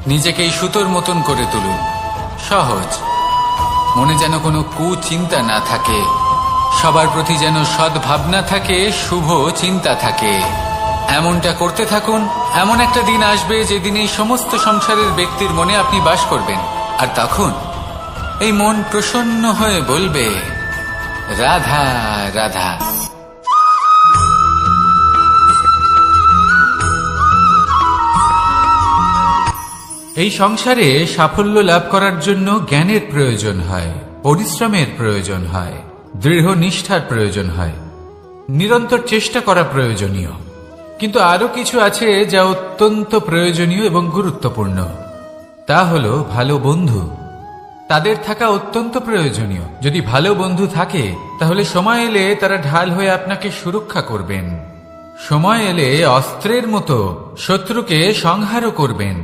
S2: নিজেকে এই সুতোর মতন করে তুলুন, সহজ। মনে যেন কোনো কুচিন্তা না থাকে, সবার প্রতি যেন সদ্ভাবনা থাকে, শুভ চিন্তা থাকে। এমনটা করতে থাকুন। এমন একটা দিন আসবে যেদিন এই সমস্ত সংসারের ব্যক্তির মনে আপনি বাস করবেন, আর তখন এই মন প্রসন্ন হয়ে বলবে, রাধা রাধা।
S4: এই সংসারে সাফল্য লাভ করার জন্য জ্ঞানের প্রয়োজন হয়, পরিশ্রমের প্রয়োজন হয়, দৃঢ় নিষ্ঠার প্রয়োজন হয়, নিরন্তর চেষ্টা করা প্রয়োজনীয়। কিন্তু আরো কিছু আছে যা অত্যন্ত প্রয়োজনীয় এবং গুরুত্বপূর্ণ। তা হলো ভালো বন্ধু। তাদের থাকা অত্যন্ত প্রয়োজনীয়। যদি ভালো বন্ধু থাকে তাহলে সময় এলে তারা ঢাল হয়ে আপনাকে সুরক্ষা করবেন। সময় এলে অস্ত্রের মতো শত্রুকে সংহারও করবেন।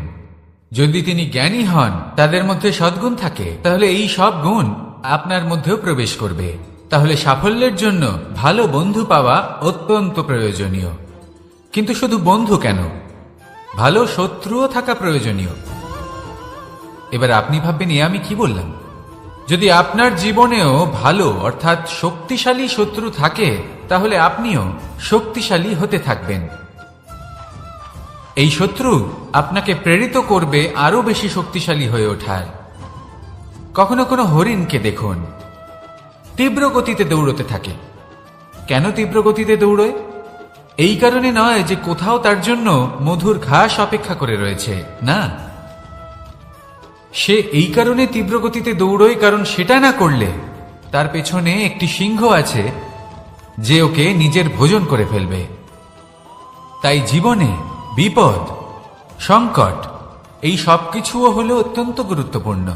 S4: যদি তিনি জ্ঞানী হন, তাদের মধ্যে সদ্গুণ থাকে, তাহলে এই সব গুণ আপনার মধ্যেও প্রবেশ করবে। তাহলে সাফল্যের জন্য ভালো বন্ধু পাওয়া অত্যন্ত প্রয়োজনীয়। কিন্তু শুধু বন্ধু কেন, ভালো শত্রুও থাকা প্রয়োজনীয়। এবার আপনি ভাববেন, এ আমি কি বললাম? যদি আপনার জীবনেও ভালো অর্থাৎ শক্তিশালী শত্রু থাকে তাহলে আপনিও শক্তিশালী হতে থাকবেন। এই শত্রু আপনাকে প্রেরিত করবে আরো বেশি শক্তিশালী হয়ে ওঠার। কখনো কোনো হরিণকে দেখুন, তীব্র গতিতে দৌড়তে থাকে। কেন তীব্র গতিতে দৌড়য়? এই কারণে নয় যে কোথাও তার জন্য মধুর ঘাস অপেক্ষা করে রয়েছে, না। সে এই কারণে তীব্র গতিতে দৌড়য় কারণ সেটা না করলে তার পেছনে একটি সিংহ আছে যে ওকে নিজের ভোজন করে ফেলবে। তাই জীবনে বিপদ, সংকট, এই সবকিছুও হলো অত্যন্ত গুরুত্বপূর্ণ।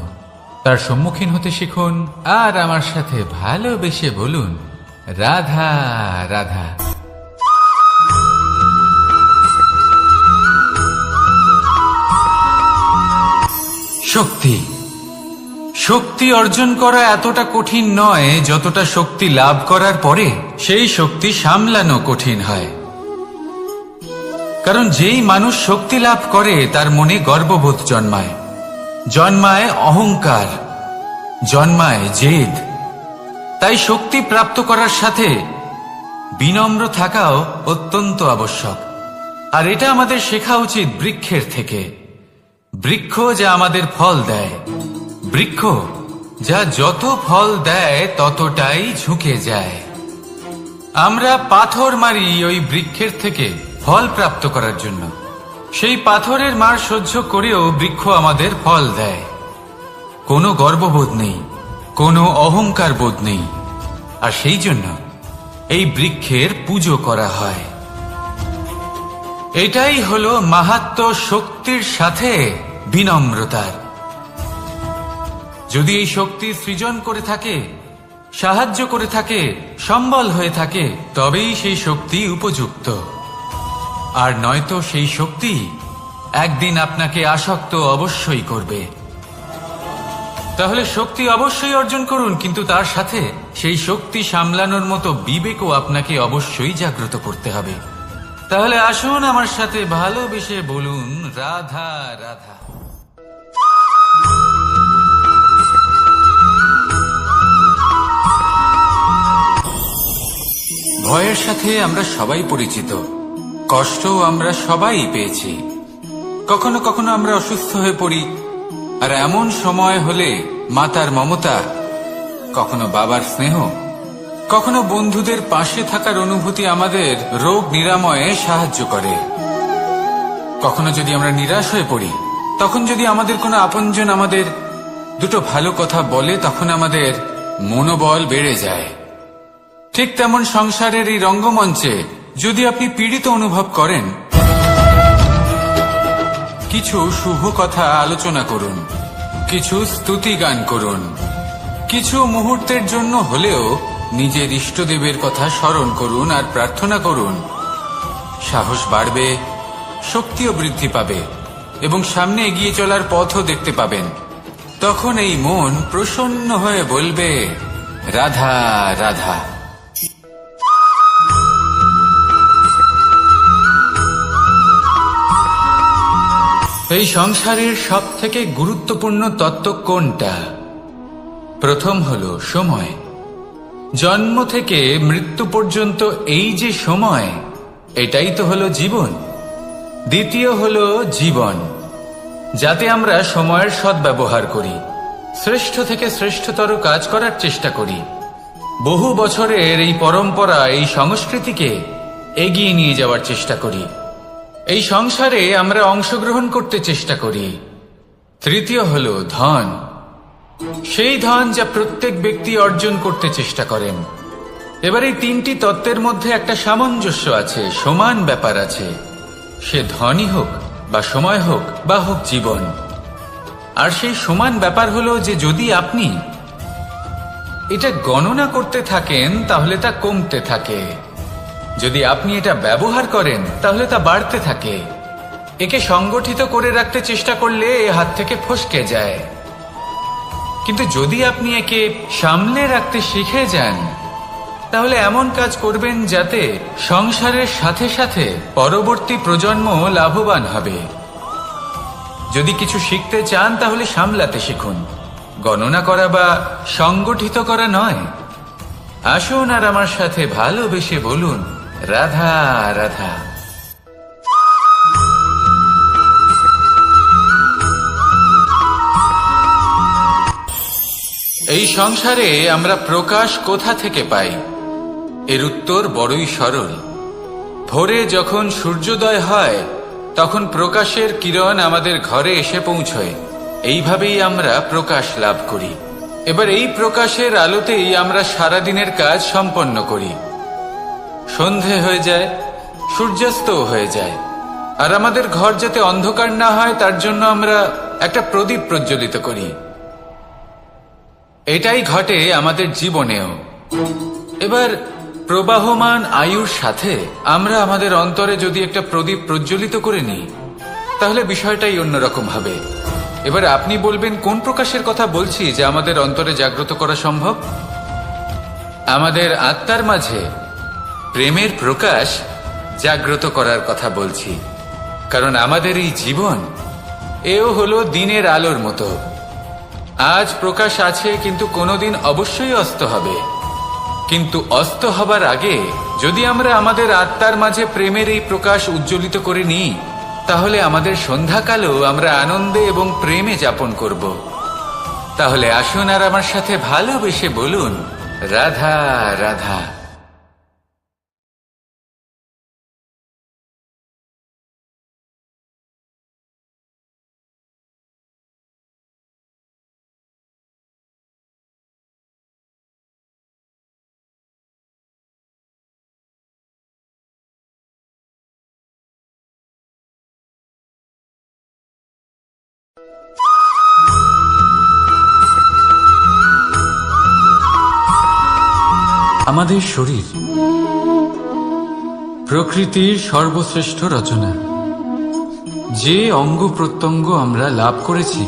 S4: তার সম্মুখীন হতে শিখুন আর আমার সাথে ভালোবেসে বলুন, রাধা রাধা।
S2: শক্তি শক্তি অর্জন করা এতটা কঠিন নয় যতটা শক্তি লাভ করার পরে সেই শক্তি সামলানো কঠিন হয়। কারণ যেই মানুষ শক্তি লাভ করে তার মনে গর্ববোধ জন্মায়, জন্মায় অহংকার, জন্মায় জেদ। তাই শক্তি প্রাপ্ত করার সাথে বিনম্র থাকাও অত্যন্ত আবশ্যক। আর এটা আমাদের শেখা উচিত বৃক্ষের থেকে। বৃক্ষ যা আমাদের ফল দেয়, বৃক্ষ যা যত ফল দেয় ততটাই ঝুঁকে যায়। আমরা পাথর মারি ওই বৃক্ষের থেকে ফল প্রাপ্ত করার জন্য। সেই পাথরের মার সহ্য করেও বৃক্ষ আমাদের ফল দেয়। কোনো গর্ববোধ নেই, কোনো অহংকার বোধ নেই। আর সেই জন্য এই বৃক্ষের পুজো করা হয়। এটাই হলো মাহাত্ম্য শক্তির সাথে বিনম্রতার। যদি এই শক্তি সৃজন করে থাকে, সাহায্য করে থাকে, সম্বল হয়ে থাকে, তবেই সেই শক্তি উপযুক্ত। আর নয়তো সেই শক্তি একদিন আপনাকে আসক্ত অবশ্যই করবে। তাহলে শক্তি অবশ্যই অর্জন করুন, কিন্তু তার সাথে সেই শক্তি সামলানোর মতো বিবেকও আপনাকে অবশ্যই জাগ্রত করতে হবে। তাহলে আসুন আমার সাথে ভালোবেসে বলুন, রাধা রাধা। ভয়ের সাথে আমরা সবাই পরিচিত, কষ্টও আমরা সবাই পেয়েছি। কখনো কখনো আমরা অসুস্থ হয়ে পড়ি, আর এমন সময় হলে মাতার মমতা, কখনো বাবার স্নেহ, কখনো বন্ধুদের পাশে থাকার অনুভূতি আমাদের রোগ নিরাময়ে সাহায্য করে। কখনো যদি আমরা নিরাশ হয়ে পড়ি, তখন যদি আমাদের কোনো আপনজন আমাদের দুটো ভালো কথা বলে, তখন আমাদের মনোবল বেড়ে যায়। ঠিক তেমন সংসারের এই রঙ্গমঞ্চে যদি আপনি পীড়িত অনুভব করেন, কিছু শুভ কথা আলোচনা করুন, কিছু স্তুতি গান করুন, কিছু মুহূর্তের জন্য হলেও নিজের ইষ্টদেবের কথা স্মরণ করুন আর প্রার্থনা করুন। সাহস বাড়বে, শক্তিও বৃদ্ধি পাবে এবং সামনে এগিয়ে চলার পথও দেখতে পাবেন। তখন এই মন প্রসন্ন হয়ে বলবে, রাধা রাধা।
S4: এই সংসারের সব থেকে গুরুত্বপূর্ণ তত্ত্ব কোনটা? প্রথম হলো সময়। জন্ম থেকে মৃত্যু পর্যন্ত এই যে সময়, এটাই তো হলো জীবন। দ্বিতীয় হলো জীবন, যাতে আমরা সময়ের সদ্ব্যবহার করি, শ্রেষ্ঠ থেকে শ্রেষ্ঠতর কাজ করার চেষ্টা করি। বহু বছরের এই পরম্পরা, এই সংস্কৃতিকে এগিয়ে নিয়ে যাওয়ার চেষ্টা করি। এই সংসারে আমরা অংশগ্রহণ করতে চেষ্টা করি। তৃতীয় হলো ধন, সেই ধন যা প্রত্যেক ব্যক্তি অর্জন করতে চেষ্টা করেন। এবার এই তিনটি তত্ত্বের মধ্যে একটা সামঞ্জস্য আছে, সমান ব্যাপার আছে। সে ধনই হোক বা সময় হোক বা হোক জীবন। আর সেই সমান ব্যাপার হলো যে যদি আপনি এটা গণনা করতে থাকেন তাহলে তা কমতে থাকে, যদি আপনি এটা ব্যবহার করেন তাহলে তা বাড়তে থাকে। একে সংগঠিত করে রাখতে চেষ্টা করলে এ হাত থেকে ফসকে যায়, কিন্তু যদি আপনি একে সামলে রাখতে শিখে যান তাহলে এমন কাজ করবেন যাতে সংসারের সাথে সাথে পরবর্তী প্রজন্ম লাভবান হবে। যদি কিছু শিখতে চান তাহলে সামলাতে শিখুন, গণনা করা বা সংগঠিত করা নয়। আসুন আর আমার সাথে ভালোবেসে বলুন, রাধা রাধা। এই সংসারে আমরা প্রকাশ কোথা থেকে পাই? এর উত্তর বড়ই সরল। ভোরে যখন সূর্যোদয় হয় তখন প্রকাশের কিরণ আমাদের ঘরে এসে পৌঁছয়। এইভাবেই আমরা প্রকাশ লাভ করি। এবার এই প্রকাশের আলোতেই আমরা সারাদিনের কাজ সম্পন্ন করি। সন্ধে হয়ে যায়, সূর্যাস্তও হয়ে যায়, আর আমাদের ঘর যাতে অন্ধকার না হয় তার জন্য আমরা একটা প্রদীপ প্রজ্বলিত করি। এটাই ঘটে আমাদের জীবনেও। এবার প্রবাহমান আয়ুর সাথে আমরা আমাদের অন্তরে যদি একটা প্রদীপ প্রজ্বলিত করে নিই তাহলে বিষয়টাই অন্যরকম হবে। এবার আপনি বলবেন কোন প্রকাশের কথা বলছি যা আমাদের অন্তরে জাগ্রত করা সম্ভব? আমাদের আত্মার মাঝে প্রেমের প্রকাশ জাগ্রত করার কথা বলছি। কারণ আমাদের এই জীবন এও হলো দিনের আলোর মতো। আজ প্রকাশ আছে, কিন্তু কোনোদিন অবশ্যই অস্ত হবে। কিন্তু অস্ত হবার আগে যদি আমরা আমাদের আত্মার মাঝে প্রেমের এই প্রকাশ উজ্জ্বলিত করে নিই তাহলে আমাদের সন্ধ্যাকালও আমরা আনন্দে এবং প্রেমে যাপন করব। তাহলে আসুন আর আমার সাথে ভালোবেসে বলুন, রাধা রাধা। আমাদের শরীর প্রকৃতির সর্বশ্রেষ্ঠ রচনা। যে অঙ্গ প্রত্যঙ্গ আমরা লাভ করেছি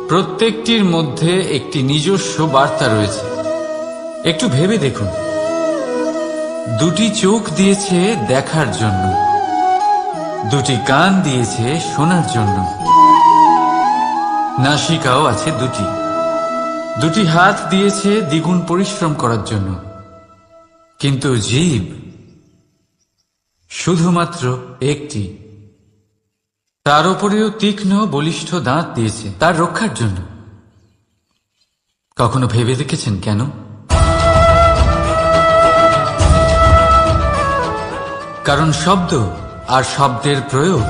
S4: প্রত্যেকটির মধ্যে একটি নিজস্ব বার্তা রয়েছে। একটু ভেবে দেখুন, দুটি চোখ দিয়েছে দেখার জন্য, দুটি কান দিয়েছে শোনার জন্য, নাসিকাও আছে দুটি, দুটি হাত দিয়েছে দ্বিগুণ পরিশ্রম করার জন্য। কিন্তু জীব শুধুমাত্র একটি, তার উপরেও তীক্ষ্ণ বলিষ্ঠ দাঁত দিয়েছে তার রক্ষার জন্য। কখনো ভেবে দেখেছেন কেন? কারণ শব্দ আর শব্দের প্রয়োগ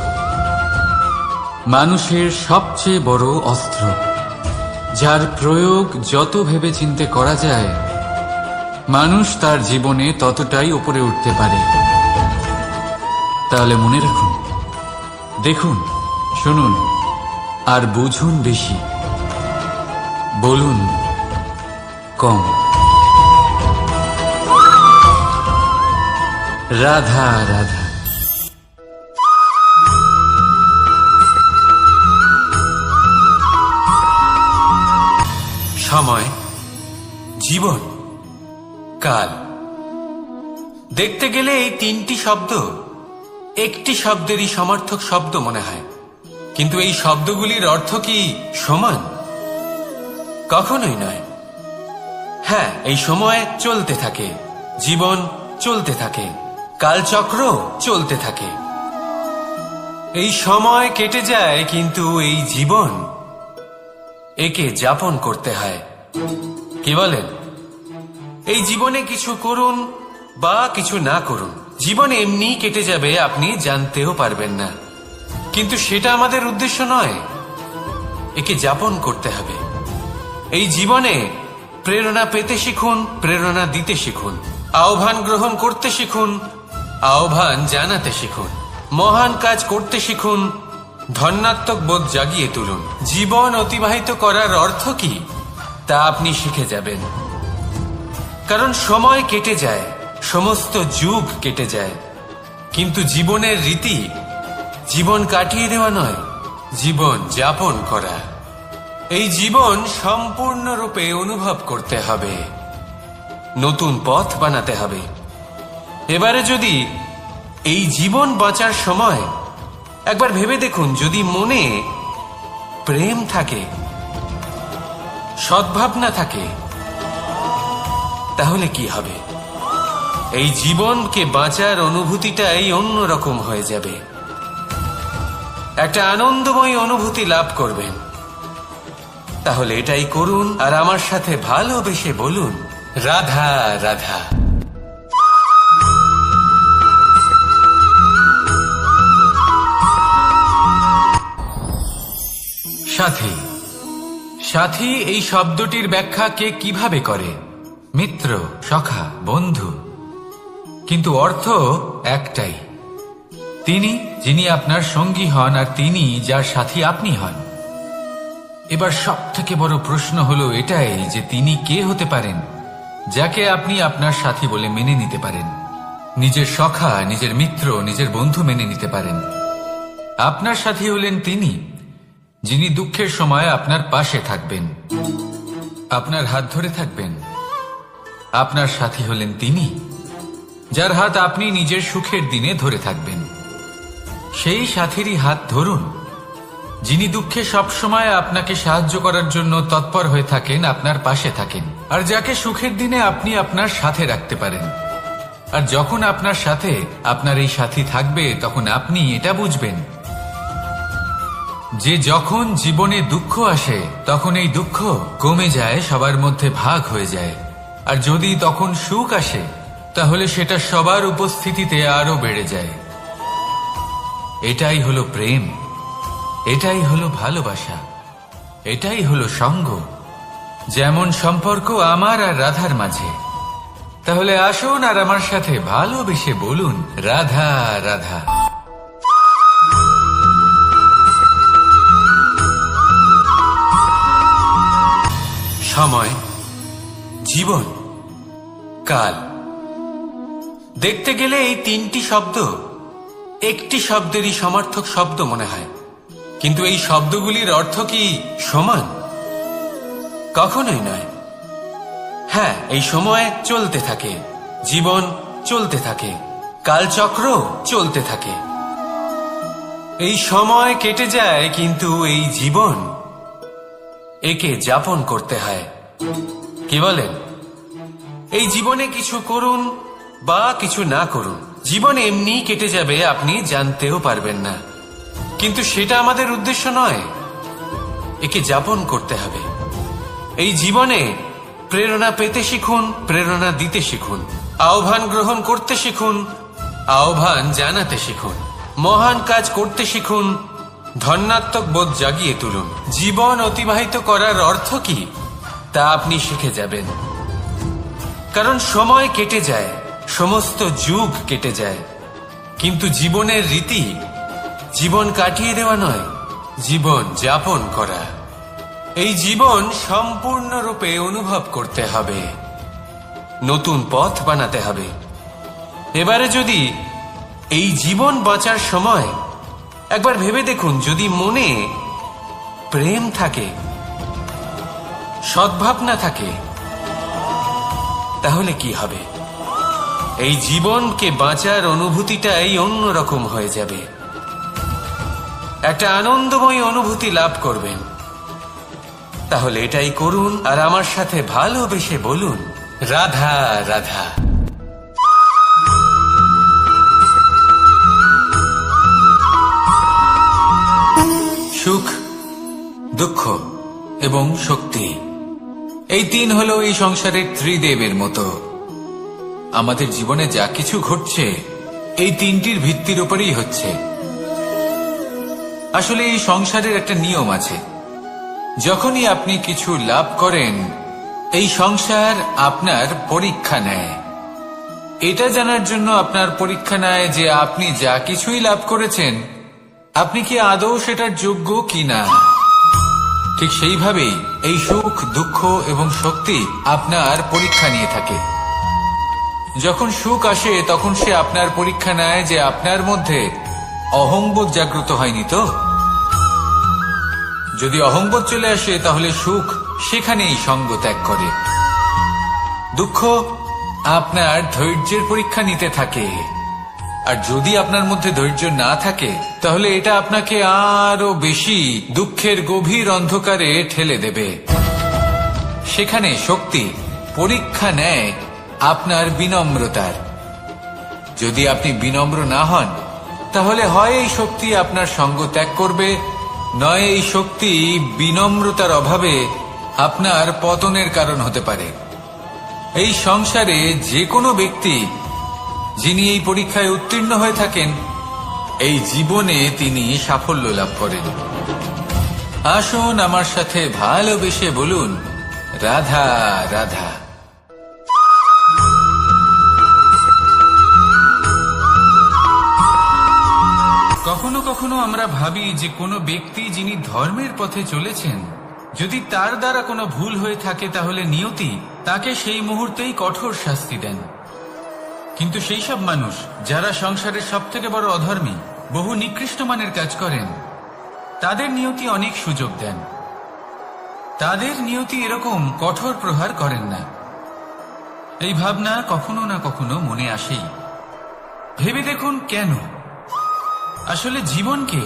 S4: মানুষের সবচেয়ে বড় অস্ত্র, যার প্রয়োগ যত ভেবে চিন্তে করা যায়
S2: মানুষ তার জীবনে ততটাই উপরে উঠতে পারে। তাহলে মনে রাখুন, দেখুন, শুনুন আর বুঝুন বেশি, বলুন কম। রাধা রাধা।
S1: সময়, জীবন, কাল। দেখতে গেলে এই তিনটি শব্দ একটি শব্দেরই সমার্থক শব্দ মনে হয়, কিন্তু এই শব্দগুলির অর্থ কি সমান? কখনোই নয়। হ্যাঁ, এই সময় চলতে থাকে, জীবন চলতে থাকে, কালচক্র চলতে থাকে। এই সময় কেটে যায়, কিন্তু এই জীবন একে যাপন করতে হয়। কি বলেন? এই জীবনে কিছু করুন বা কিছু না করুন, জীবন এমনি কেটে যাবে, আপনি জানতেও পারবেন না। কিন্তু সেটা আমাদের উদ্দেশ্য নয়, একে যাপন করতে হবে। এই জীবনে প্রেরণা পেতে শিখুন, প্রেরণা দিতে শিখুন, আহ্বান গ্রহণ করতে শিখুন, আহ্বান জানাতে শিখুন, মহান কাজ করতে শিখুন, ধন্যাত্মক বোধ জাগিয়ে তুলুন। জীবন অতিবাহিত করার অর্থ কি তা আপনি শিখে যাবেন। কারণ সময় কেটে যায়, সমস্ত যুগ কেটে যায়, কিন্তু জীবনের রীতি জীবন কাটিয়ে দেওয়া নয়, জীবন যাপন করা। এই জীবন সম্পূর্ণরূপে অনুভব করতে হবে, নতুন পথ বানাতে হবে। এবারে যদি এই জীবন বাঁচার সময় একবার ভেবে দেখুন, যদি মনে প্রেম থাকে, সদ্ভাবনা থাকে, তাহলে কি হবে? এই জীবনকে বাঁচার অনুভূতিটাই অন্যরকম হয়ে যাবে, একটা আনন্দময় অনুভূতি লাভ করবেন। তাহলে এটাই করুন আর আমার সাথে ভালোবেসে বলুন, রাধা রাধা।
S4: সাথী। সাথী এই শব্দটির ব্যাখ্যা কে কিভাবে করে? মিত্র, সখা, বন্ধু। কিন্তু অর্থ একটাই, তিনি যিনি আপনার সঙ্গী হন আর তিনি যার সাথী আপনি হন। এবার সব থেকে বড় প্রশ্ন হলো এটাই যে তিনি কে হতে পারেন যাকে আপনি আপনার সাথী বলে মেনে নিতে পারেন, নিজের সখা, নিজের মিত্র, নিজের বন্ধু মেনে নিতে পারেন। আপনার সাথী হলেন তিনি যিনি দুঃখের সময় আপনার পাশে থাকবেন, আপনার হাত ধরে থাকবেন। আপনার সাথী হলেন তিনি যার হাত আপনি নিজের সুখের দিনে ধরে থাকবেন। সেই সাথীরই হাত ধরুন যিনি দুঃখে সবসময় আপনাকে সাহায্য করার জন্য তৎপর হয়ে থাকেন, আপনার পাশে থাকেন, আর যাকে সুখের দিনে আপনি আপনার সাথে রাখতে পারেন। আর যখন আপনার সাথে আপনার এই সাথী থাকবে, তখন আপনি এটা বুঝবেন যে যখন জীবনে দুঃখ আসে, তখন এই দুঃখ কমে যায়, সবার মধ্যে ভাগ হয়ে যায়। আর যদি তখন সুখ আসে, তাহলে সেটা সবার উপস্থিতিতে আরো বেড়ে যায়। এটাই হলো প্রেম, এটাই হলো ভালোবাসা, এটাই হলো সঙ্গ। যেমন সম্পর্ক আমার আর রাধার মাঝে। তাহলে আসুন আর আমার সাথে ভালোবেসে বলুন, রাধা রাধা।
S1: সময়, জীবন, কাল। দেখতে গেলে এই তিনটি শব্দ একটি শব্দেরই সমার্থক শব্দ মনে হয়, কিন্তু এই শব্দগুলির অর্থ কি সমান? কখনোই নয়। হ্যাঁ, এই সময় চলতে থাকে, জীবন চলতে থাকে, কালচক্র চলতে থাকে। এই সময় কেটে যায়, কিন্তু এই জীবন একে যাপন করতে হয়। কি বলেন? এই জীবনে কিছু করুন বা কিছু না করুন, জীবন এমনি কেটে যাবে, আপনি জানতেও পারবেন না। কিন্তু সেটা আমাদের উদ্দেশ্য নয়, একে যাপন করতে হবে। এই জীবনে প্রেরণা পেতে শিখুন, প্রেরণা দিতে শিখুন, আহ্বান গ্রহণ করতে শিখুন, আহ্বান জানাতে শিখুন, মহান কাজ করতে শিখুন, ধন্যাত্মক বোধ জাগিয়ে তুলুন। জীবন অতিবাহিত করার অর্থ কি তা আপনি শিখে যাবেন। কারণ সময় কেটে যায়, সমস্ত যুগ কেটে যায়, কিন্তু জীবনের রীতি জীবন কাটিয়ে দেওয়া নয়, জীবন যাপন করা। এই জীবন সম্পূর্ণরূপে অনুভব করতে হবে, নতুন পথ বানাতে হবে। এবারে যদি এই জীবন বাঁচার সময় একবার ভেবে দেখুন, যদি মনে প্রেম থাকে, সদ্ভাবনা থাকে, তাহলে কি হবে? এই জীবনকে বাঁচার অনুভূতিটাই অন্যরকম হয়ে যাবে, একটা আনন্দময় অনুভূতি লাভ করবেন। তাহলে এটাই করুন আর আমার সাথে ভালোবেসে বলুন, রাধা রাধা।
S2: সুখ, দুঃখ এবং শক্তি, এই তিন হলো এই সংসারের ত্রিদেবের মতো। আমাদের জীবনে যা কিছু ঘটছে এই তিনটির ভিত্তির উপরেই হচ্ছে। আসলে এই সংসারের একটা নিয়ম আছে, যখনই আপনি কিছু লাভ করেন এই সংসার আপনার পরীক্ষা নেয়। এটা জানার জন্য আপনার পরীক্ষা নেয় যে আপনি যা কিছুই লাভ করেছেন আপনি কি আদৌ সেটার যোগ্য কিনা। ঠিক সেইভাবেই এই সুখ, দুঃখ এবং শক্তি আপনার পরীক্ষা নিয়ে থাকে। যখন সুখ আসে তখন সে আপনার পরীক্ষা নেয় যে আপনার মধ্যে অহংবোধ জাগ্রত হয়নি তো। যদি অহংবোধ চলে আসে তাহলে সুখ সেখানেই সঙ্গ ত্যাগ করে। দুঃখ আপনার ধৈর্যের পরীক্ষা নিতে থাকে, আর যদি আপনার মধ্যে ধৈর্য না থাকে তাহলে এটা আপনাকে আরো বেশি দুঃখের গভীর অন্ধকারে ঠেলে দেবে। সেখানে শক্তি পরীক্ষা নেয় আপনার বিনম্রতার। যদি আপনি বিনম্র না হন তাহলে হয় এই শক্তি আপনার সঙ্গ ত্যাগ করবে, নয় এই শক্তি বিনম্রতার অভাবে আপনার পতনের কারণ হতে পারে। এই সংসারে যে কোনো ব্যক্তি যিনি এই পরীক্ষায় উত্তীর্ণ হয়ে থাকেন এই জীবনে তিনি সাফল্য লাভ করেন। আসুন আমার সাথে ভালোবেসে বলুন, রাধা রাধা।
S4: কখনো কখনো আমরা ভাবি যে কোনো ব্যক্তি যিনি ধর্মের পথে চলেছেন, যদি তার দ্বারা কোনো ভুল হয়ে থাকে তাহলে নিয়তি তাকে সেই মুহূর্তেই কঠোর শাস্তি দেন। কিন্তু সেই সব মানুষ যারা সংসারের সব থেকে বড় অধর্মী, বহু নিকৃষ্ট মানের কাজ করেন, তাদের নিয়তি অনেক সুযোগ দেন। তাদের নিয়তি এরকম কঠোর প্রহার করেন না। এই ভাবনা কখনো না কখনো মনে আসেই। ভেবে দেখুন কেন? আসলে জীবনকে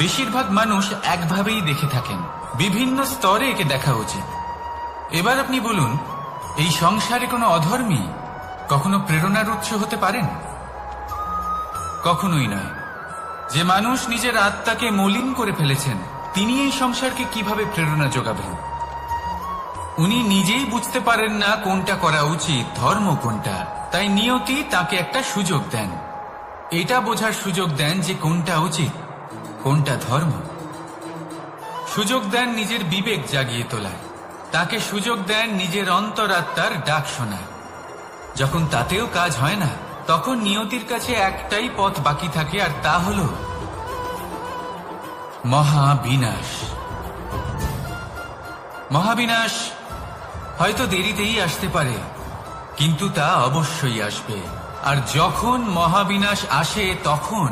S4: বেশিরভাগ মানুষ একভাবেই দেখে থাকেন, বিভিন্ন স্তরে একে দেখা উচিত। এবার আপনি বলুন, এই সংসারে কোনো অধর্মী কখনো প্রেরণার উৎস হতে পারেন? কখনোই নয়। যে মানুষ নিজের আত্মাকে মলিন করে ফেলেছেন তিনি এই সংসারকে কিভাবে প্রেরণা যোগাবেন? উনি নিজেই বুঝতে পারেন না কোনটা করা উচিত, ধর্ম কোনটা। তাই নিয়তি তাকে একটা সুযোগ দেন, এটা বোঝার সুযোগ দেন যে কোনটা উচিত, কোনটা ধর্ম। সুযোগ দেন নিজের বিবেক জাগিয়ে তোলার, তাকে সুযোগ দেন নিজের অন্তরাত্মার ডাক শোনার। যখন তাতেও কাজ হয় না তখন নিয়তির কাছে একটাই পথ বাকি থাকে, আর তা হল মহাবিনাশ। মহাবিনাশ হয়তো দেরিতেই আসতে পারে, কিন্তু তা অবশ্যই আসবে। আর যখন মহাবিনাশ আসে তখন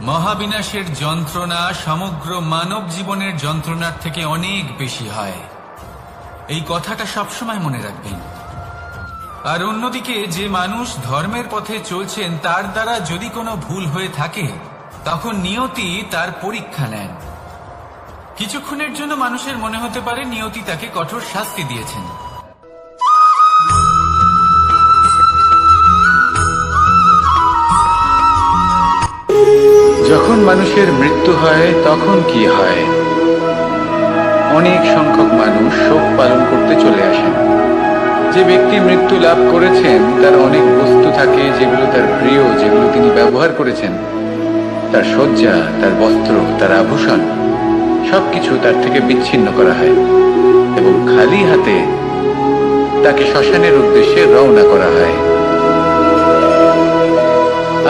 S4: মহাবিনাশের যন্ত্রণা সমগ্র মানব জীবনের যন্ত্রণার থেকে অনেক বেশি হয়। এই কথাটা সবসময় মনে রাখবেন। আর অন্যদিকে যে মানুষ ধর্মের পথে চলছেন তার দ্বারা যদি কোনো ভুল হয়ে থাকে তখন নিয়তি তার পরীক্ষা নেন। কিছুক্ষণের জন্য মানুষের মনে হতে পারে নিয়তি তাকে কঠোর শাস্তি দিয়েছেন,
S3: যখন মানুষের মৃত্যু হয় তখন কি হয়? অনেক সংখ্যক মানুষ শোক পালন করতে চলে আসেন। যে ব্যক্তি মৃত্যু লাভ করেছেন তার অনেক বস্তু থাকে যেগুলো তার প্রিয়, যেগুলো তিনি ব্যবহার করেছেন। তার শয্যা, তার বস্ত্র, তার আভূষণ সবকিছু তার থেকে বিচ্ছিন্ন করা হয় এবং খালি হাতে তাকে শ্মশানের উদ্দেশ্যে রওনা করা হয়।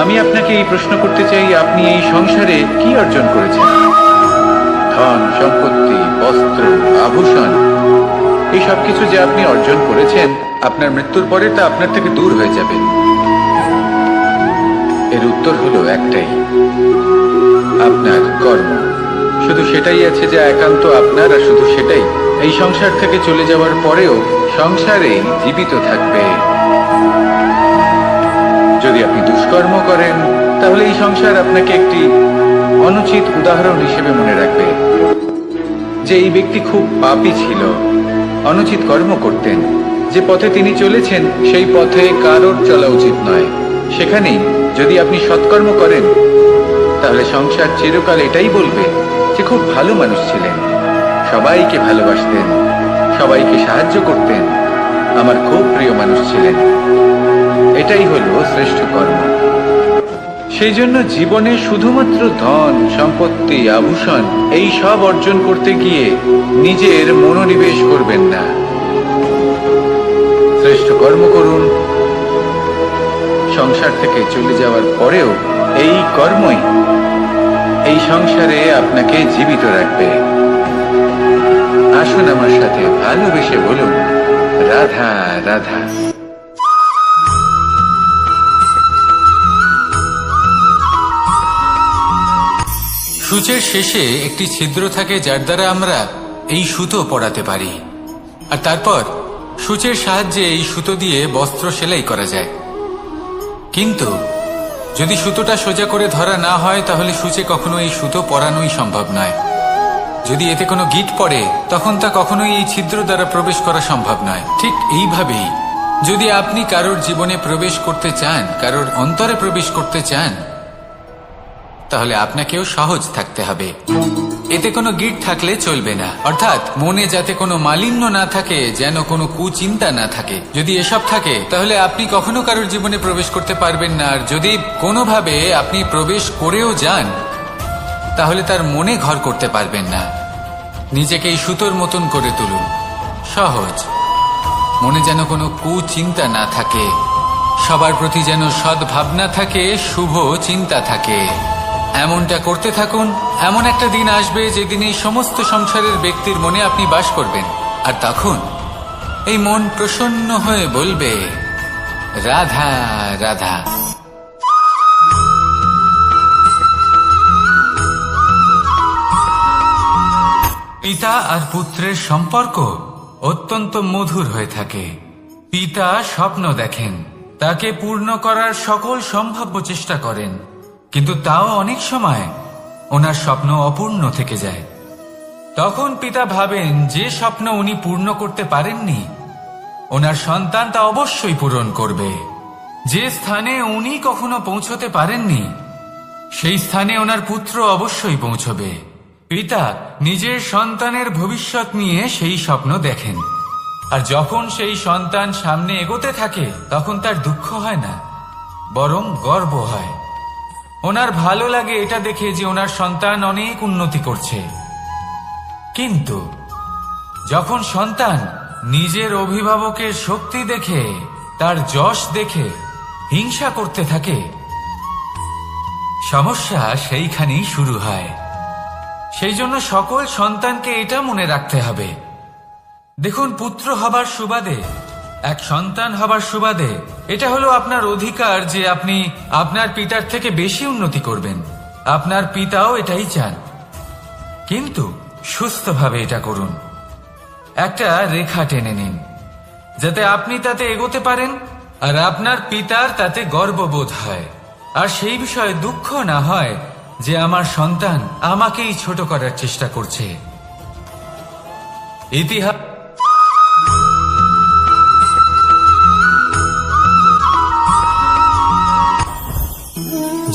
S3: আমি আপনাকে এই প্রশ্ন করতে চাই, আপনি এই সংসারে কি অর্জন করেছেন? ধন সম্পত্তি, বস্ত্র, আভূষণ, এই সব কিছু যে আপনি অর্জন করেছেন, আপনার মৃত্যুর পরে তা আপনার থেকে দূর হয়ে যাবে। এর উত্তর হলো একটাই, আপনার কর্ম। শুধু সেটাই আছে যা একান্ত আপনার, আর শুধু সেটাই এই সংসার থেকে চলে যাওয়ার পরেও সংসারেই জীবিত থাকবে। যদি আপনি দুষ্কর্ম করেন, তাহলে এই সংসার আপনাকে একটি অনুচিত উদাহরণ হিসেবে মনে রাখবে যে এই ব্যক্তি খুব পাপী ছিল, অনুচিত কর্ম করতেন। যে পথে তিনি চলেছেন সেই পথে কারোর চলা উচিত নয়। সেখানেই যদি আপনি সৎকর্ম করেন, তাহলে সংসার চিরকাল এটাই বলবে যে খুব ভালো মানুষ ছিলেন, সবাইকে ভালোবাসতেন, সবাইকে সাহায্য করতেন, আমার খুব প্রিয় মানুষ ছিলেন। এটাই হলো শ্রেষ্ঠ কর্ম। সেই জন্য জীবনে শুধুমাত্র ধন সম্পত্তি, আভূষণ এই সব অর্জন করতে গিয়ে নিজের মনোনিবেশ করবেন না। শ্রেষ্ঠ কর্ম করুন। সংসার থেকে চলে যাওয়ার পরেও এই কর্মই এই সংসারে আপনাকে জীবিত রাখবে। আসুন আমার সাথে ভালোবেসে বলুন, রাধা রাধা।
S2: সূচের শেষে একটি ছিদ্র থাকে, যার দ্বারা আমরা এই সুতো পরাতে পারি, আর তারপর সূচের সাহায্যে এই সুতো দিয়ে বস্ত্র সেলাই করা যায়। কিন্তু যদি সুতোটা সোজা করে ধরা না হয়, তাহলে সূচে কখনো এই সুতো পরানোই সম্ভব নয়। যদি এতে কোনো গিঁট পড়ে, তখন তা কখনোই এই ছিদ্র দ্বারা প্রবেশ করা সম্ভব নয়। ঠিক এইভাবেই যদি আপনি কারোর জীবনে প্রবেশ করতে চান, কারোর অন্তরে প্রবেশ করতে চান, তাহলে আপনাকেও সহজ থাকতে হবে। এতে কোনো গিঁট থাকলে চলবে না, অর্থাৎ মনে যাতে কোনো মালিন্য না থাকে, যেন কোনো কুচিন্তা না থাকে। যদি এসব থাকে, তাহলে আপনি কখনো কারোর জীবনে প্রবেশ করতে পারবেন না। আর যদি কোনোভাবে আপনি প্রবেশ করেও যান, তাহলে তার মনে ঘর করতে পারবেন না। নিজেকে এই সুতোর মতন করে তুলুন, সহজ। মনে যেন কোনো কুচিন্তা না থাকে, সবার প্রতি যেন সদ্ভাবনা থাকে, শুভ চিন্তা থাকে। এমনটা করতে থাকুন। এমন একটা দিন আসবে যেদিন এই সমস্ত সংসারের ব্যক্তির মনে আপনি বাস করবেন, আর তখন এই মন প্রসন্ন হয়ে বলবে, রাধা রাধা।
S4: পিতা আর পুত্রের সম্পর্ক অত্যন্ত মধুর হয়ে থাকে। পিতা স্বপ্ন দেখেন, তাকে পূর্ণ করার সকল সম্ভাব্য চেষ্টা করেন, কিন্তু তাও অনেক সময় ওনার স্বপ্ন অপূর্ণ থেকে যায়। তখন পিতা ভাবেন যে স্বপ্ন উনি পূর্ণ করতে পারেননি, ওনার সন্তান তা অবশ্যই পূরণ করবে। যে স্থানে উনি কখনো পৌঁছতে পারেননি, সেই স্থানে ওনার পুত্র অবশ্যই পৌঁছবে। পিতা নিজের সন্তানের ভবিষ্যৎ নিয়ে সেই স্বপ্ন দেখেন, আর যখন সেই সন্তান সামনে এগোতে থাকে, তখন তার দুঃখ হয় না, বরং গর্ব হয়। ওনার ভালো লাগে এটা দেখে যে ওনার সন্তান অনেক উন্নতি করছে। কিন্তু যখন সন্তান নিজের অভিভাবকের শক্তি দেখে, তার যশ দেখে হিংসা করতে থাকে, সমস্যা সেইখানেই শুরু হয়। সেই জন্য সকল সন্তানকে এটা মনে রাখতে হবে। দেখুন, পুত্র হবার সুবাদে, এক সন্তান হবার সুবাদে এটা হলো আপনার অধিকার যে আপনি আপনার পিতার থেকে বেশি উন্নতি করবেন। আপনার পিতাও এটাই চান, কিন্তু সুস্থভাবে এটা করুন। একটা রেখা টেনে নিন, যাতে আপনি তাতে এগোতে পারেন আর আপনার পিতার তাতে গর্ববোধ হয়, আর সেই বিষয়ে দুঃখ না হয় যে আমার সন্তান আমাকেই ছোট করার চেষ্টা করছে। ইতিহাস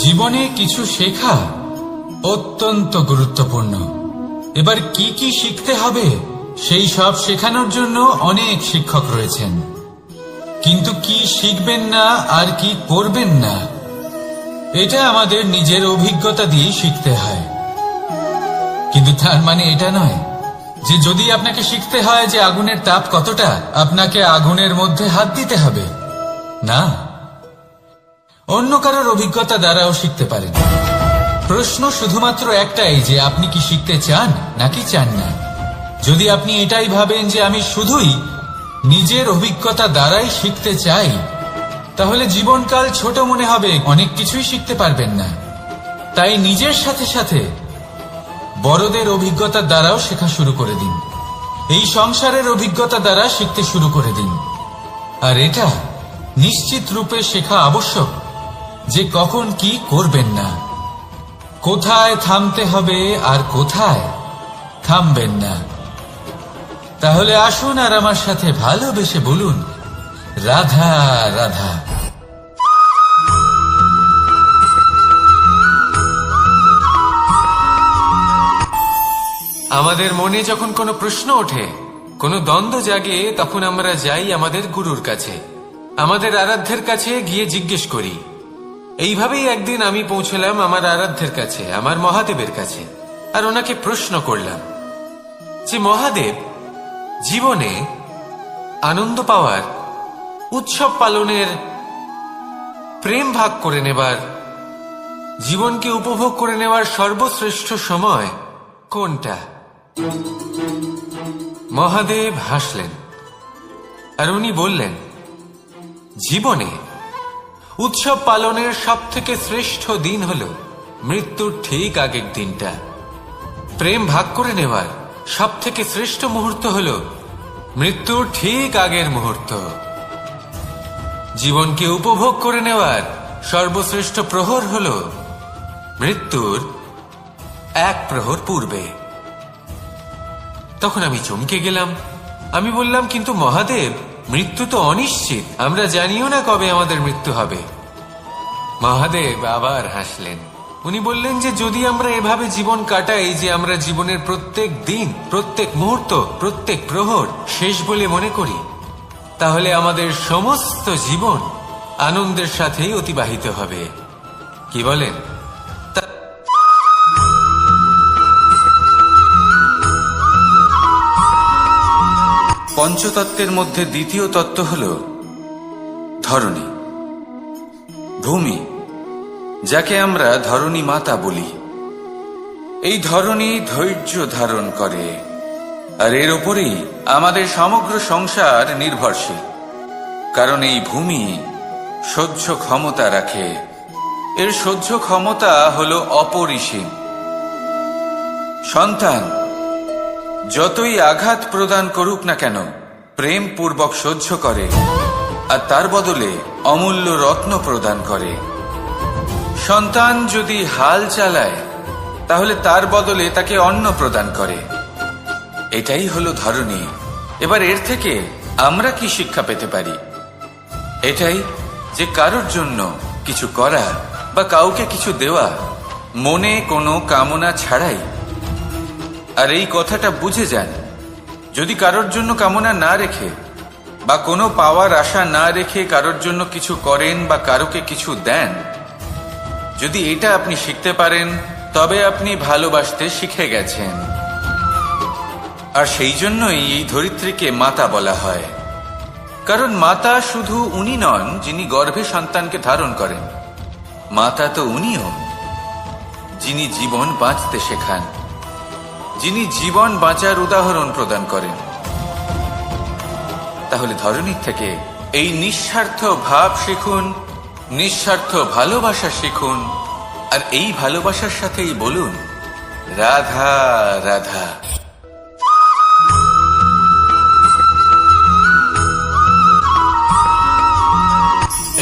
S4: জীবনে কিছু শেখা অত্যন্ত গুরুত্বপূর্ণ। এবার কি কি শিখতে হবে সেই সব শেখানোর জন্য অনেক শিক্ষক রয়েছেন, কিন্তু কি শিখবেন না আর কি করবেন না, এটা আমাদের নিজের অভিজ্ঞতা দিয়ে শিখতে হয়। কিন্তু তার মানে এটা নয় যে যদি আপনাকে শিখতে হয় যে আগুনের তাপ কতটা, আপনাকে আগুনের মধ্যে হাত দিতে হবে না, অন্য কারোর অভিজ্ঞতা দ্বারাও শিখতে পারেন। প্রশ্ন শুধুমাত্র একটাই যে আপনি কি শিখতে চান নাকি চান না। যদি আপনি এটাই ভাবেন যে আমি শুধুই নিজের অভিজ্ঞতা দ্বারাই শিখতে চাই, তাহলে জীবনকাল ছোট মনে হবে, অনেক কিছুই শিখতে পারবেন না। তাই নিজের সাথে সাথে বড়দের অভিজ্ঞতার দ্বারাও শেখা শুরু করে দিন। এই সংসারের অভিজ্ঞতা দ্বারা শিখতে শুরু করে দিন। আর এটা নিশ্চিত রূপে শেখা আবশ্যক যে কখন কি করবেন না, কোথায় থামতে হবে আর কোথায় থামবেন না। তাহলে আসুন আর আমার সাথে ভালোবেসে বলুন, রাধা রাধা।
S1: আমাদের মনে যখন কোনো প্রশ্ন ওঠে, কোনো দ্বন্দ্ব জাগে, তখন আমরা যাই আমাদের গুরুর কাছে, আমাদের আরাধ্যের কাছে গিয়ে জিজ্ঞেস করি। এইভাবেই একদিন আমি পৌঁছলাম আমার আরাধ্যের কাছে, আমার মহাদেবের কাছে, আর ওনাকে প্রশ্ন করলাম যে মহাদেব, জীবনে আনন্দ পাওয়ার, উৎসব পালনের, প্রেম ভাগ করে নেবার, জীবনকে উপভোগ করে নেওয়ার সর্বশ্রেষ্ঠ সময় কোনটা? মহাদেব হাসলেন আর উনি বললেন, জীবনে উৎসব পালনের সব থেকে শ্রেষ্ঠ দিন হল মৃত্যুর ঠিক আগের দিনটা। প্রেম ভাগ করে নেওয়ার সব থেকে শ্রেষ্ঠ মুহূর্ত হল মৃত্যুর ঠিক আগের মুহূর্ত। জীবনকে উপভোগ করে নেওয়ার সর্বশ্রেষ্ঠ প্রহর হল মৃত্যুর এক প্রহর পূর্বে। তখন আমি চমকে গেলাম। আমি বললাম, কিন্তু মহাদেব, মৃত্যু তো অনিশ্চিত, আমরা জানিও না কবে আমাদের মৃত্যু হবে। মহাদেব আবার হাসলেন। উনি বললেন যে যদি আমরা এভাবে জীবন কাটাই যে আমরা জীবনের প্রত্যেক দিন, প্রত্যেক মুহূর্ত, প্রত্যেক প্রহর শেষ বলে মনে করি, তাহলে আমাদের সমস্ত জীবন আনন্দের সাথেই অতিবাহিত হবে। কি বলেন?
S2: পঞ্চতত্ত্বের মধ্যে দ্বিতীয় তত্ত্ব হল ধরণী, ভূমি, যাকে আমরা ধরণী মাতা বলি। এই ধরণী ধৈর্য ধারণ করে, আর এর উপরেই আমাদের সমগ্র সংসার নির্ভরশীল। কারণ এই ভূমি সহ্য ক্ষমতা রাখে, এর সহ্য ক্ষমতা হল অপরিসীম। সন্তান যতই আঘাত প্রদান করুক না কেন, প্রেম পূর্বক সহ্য করে, আর তার বদলে অমূল্য রত্ন প্রদান করে। সন্তান যদি হাল চালায়, তাহলে তার বদলে তাকে অন্ন প্রদান করে। এটাই হলো ধরণী। এবার এর থেকে আমরা কি শিক্ষা পেতে পারি? এটাই যে কারোর জন্য কিছু করা বা কাউকে কিছু দেওয়া মনে কোনো কামনা ছাড়াই। আর এই কথাটা বুঝে যান, যদি কারোর জন্য কামনা না রেখে বা কোনো পাওয়ার আশা না রেখে কারোর জন্য কিছু করেন বা কারোকে কিছু দেন, যদি এটা আপনি শিখতে পারেন, তবে আপনি ভালোবাসতে শিখে গেছেন। আর সেই জন্যই এই ধরিত্রীকে মাতা বলা হয়। কারণ মাতা শুধু উনি নন যিনি গর্ভে সন্তানকে ধারণ করেন, মাতা তো উনিও যিনি জীবন বাঁচতে শেখান, যিনি জীবন বাঁচার উদাহরণ প্রদান করেন। তাহলে ধরণীর থেকে এই নিঃস্বার্থ ভাব শিখুন, নিঃস্বার্থ ভালোবাসা শিখুন, আর এই ভালোবাসার সাথেই বলুন, রাধা রাধা।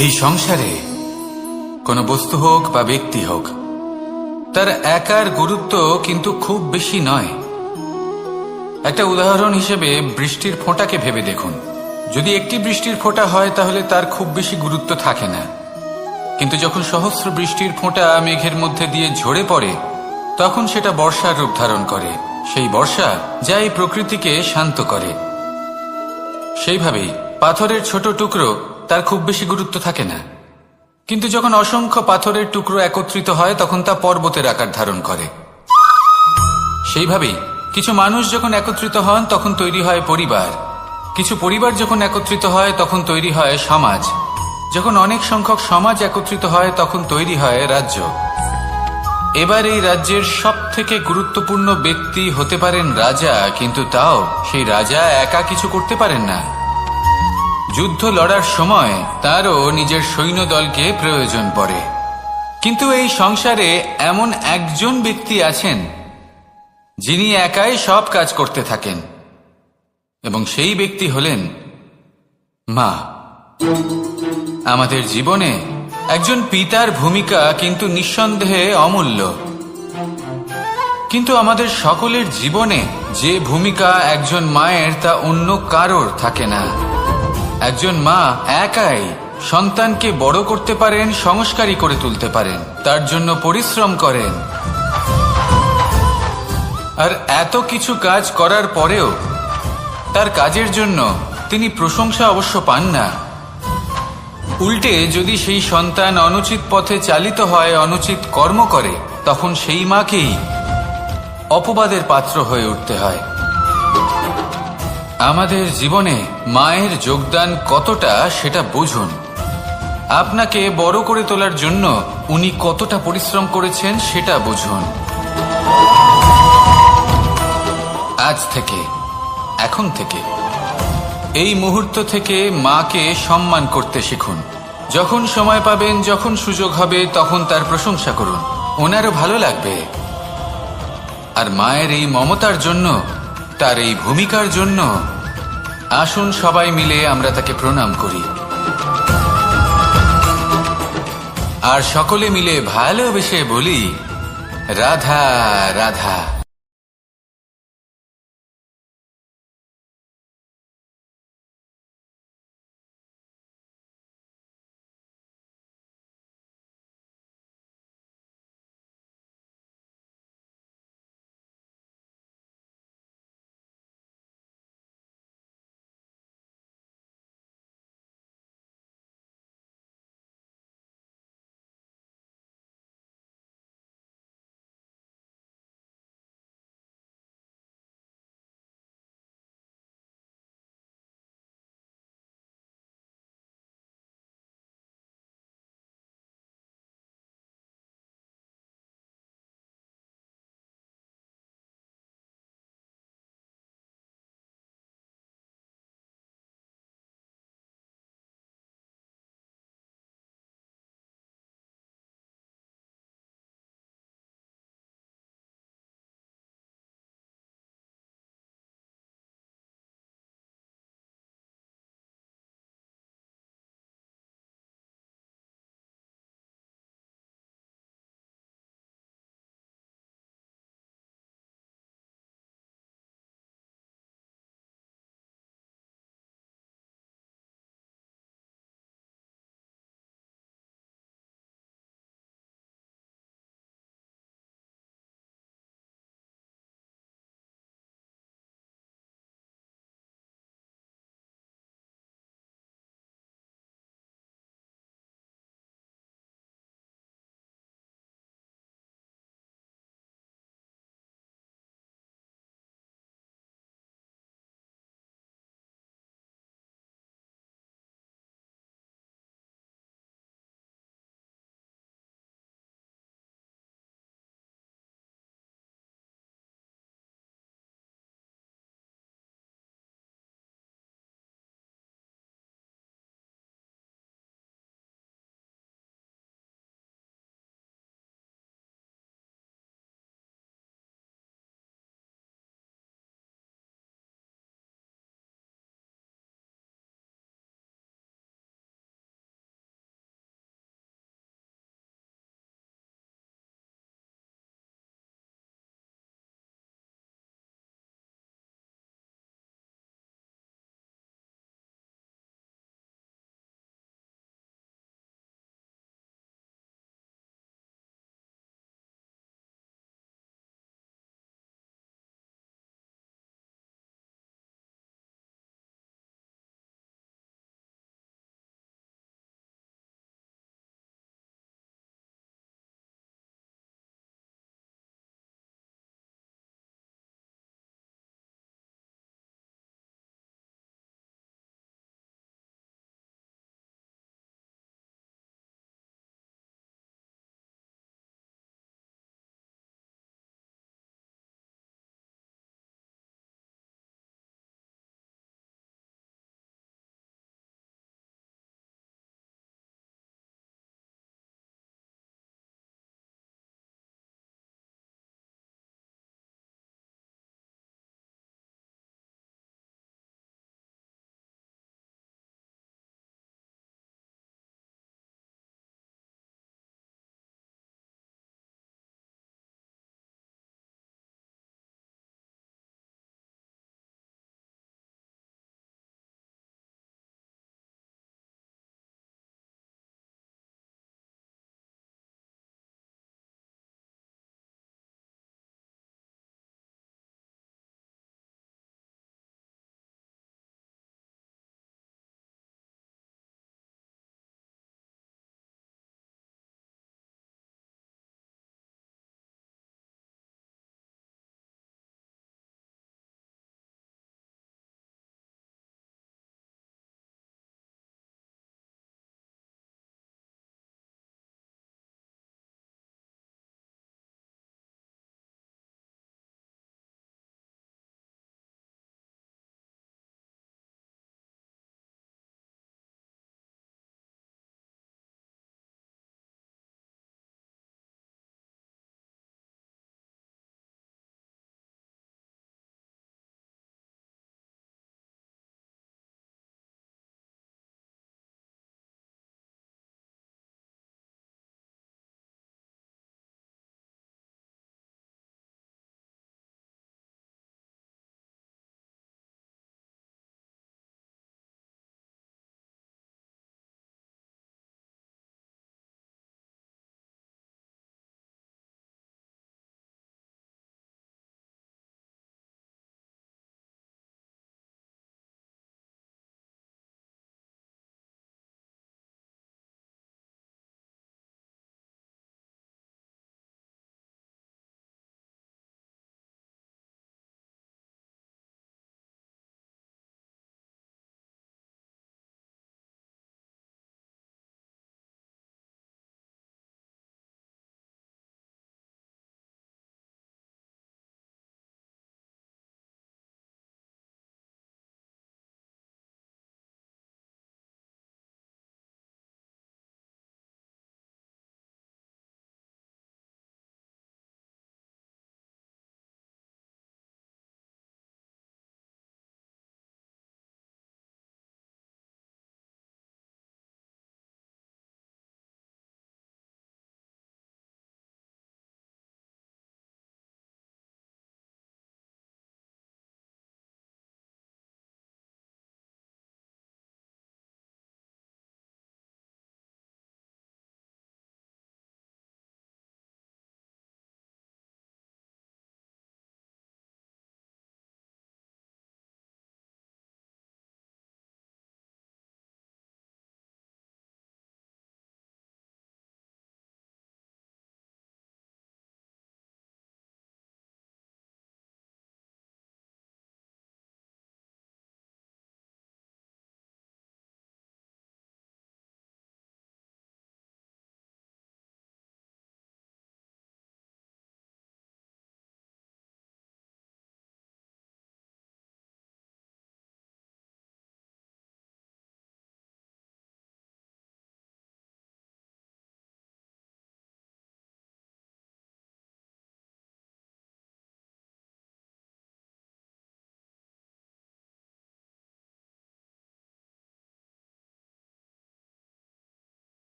S4: এই সংসারে কোনো বস্তু হোক বা ব্যক্তি হোক, তার একার গুরুত্ব কিন্তু খুব বেশি নয়। একটা উদাহরণ হিসেবে বৃষ্টির ফোঁটাকে ভেবে দেখুন। যদি একটি বৃষ্টির ফোঁটা হয় তাহলে তার খুব বেশি গুরুত্ব থাকে না, কিন্তু যখন সহস্র বৃষ্টির ফোঁটা মেঘের মধ্যে দিয়ে ঝরে পড়ে, তখন সেটা বর্ষার রূপ ধারণ করে। সেই বর্ষা যা এই প্রকৃতিকে শান্ত করে। সেইভাবেই পাথরের ছোট টুকরো, তার খুব বেশি গুরুত্ব থাকে না, কিন্তু যখন অসংখ্য পাথরের টুকরো একত্রিত হয় তখন তা পর্বতের আকার ধারণ করে। সেইভাবেই
S2: কিছু মানুষ যখন একত্রিত হন তখন তৈরি হয় পরিবার, কিছু পরিবার যখন একত্রিত হয় তখন তৈরি হয় সমাজ, যখন অনেক সংখ্যক সমাজ একত্রিত হয় তখন তৈরি হয় রাজ্য। এবার এই রাজ্যের সব থেকে গুরুত্বপূর্ণ ব্যক্তি হতে পারেন রাজা, কিন্তু তাও সেই রাজা একা কিছু করতে পারেন না। যুদ্ধ লড়ার সময় তারও নিজের সৈন্যদলকে প্রয়োজন পড়ে। কিন্তু এই সংসারে এমন একজন ব্যক্তি আছেন যিনি একাই সব কাজ করতে থাকেন, এবং সেই ব্যক্তি হলেন মা। আমাদের জীবনে একজন পিতার ভূমিকা কিন্তু নিঃসন্দেহে অমূল্য, কিন্তু আমাদের সকলের জীবনে যে ভূমিকা একজন মায়ের তা অন্য কারোর থাকে না। একজন মা একাই সন্তানকে বড় করতে পারেন, সংস্কারী করে তুলতে পারেন, তার জন্য পরিশ্রম করেন। আর এত কিছু কাজ করার পরেও তার কাজের জন্য তিনি প্রশংসা অবশ্য পান না। উল্টে যদি সেই সন্তান অনুচিত পথে চালিত হয়, অনুচিত কর্ম করে, তখন সেই মাকেই অপবাদের পাত্র হয়ে উঠতে হয়। আমাদের জীবনে মায়ের যোগদান কতটা সেটা বুঝুন। আপনাকে বড় করে তোলার জন্য উনি কতটা পরিশ্রম করেছেন সেটা বুঝুন। আজ থেকে, এখন থেকে, এই মুহূর্ত থেকে মাকে সম্মান করতে শিখুন। যখন সময় পাবেন, যখন সুযোগ হবে, তখন তার প্রশংসা করুন, ওনারও ভালো লাগবে। আর মায়ের এই মমতার জন্য, তার এই ভূমিকার জন্য আসুন সবাই মিলে আমরা তাকে প্রণাম করি, আর সকলে মিলে ভালোবেসে বলি রাধা রাধা।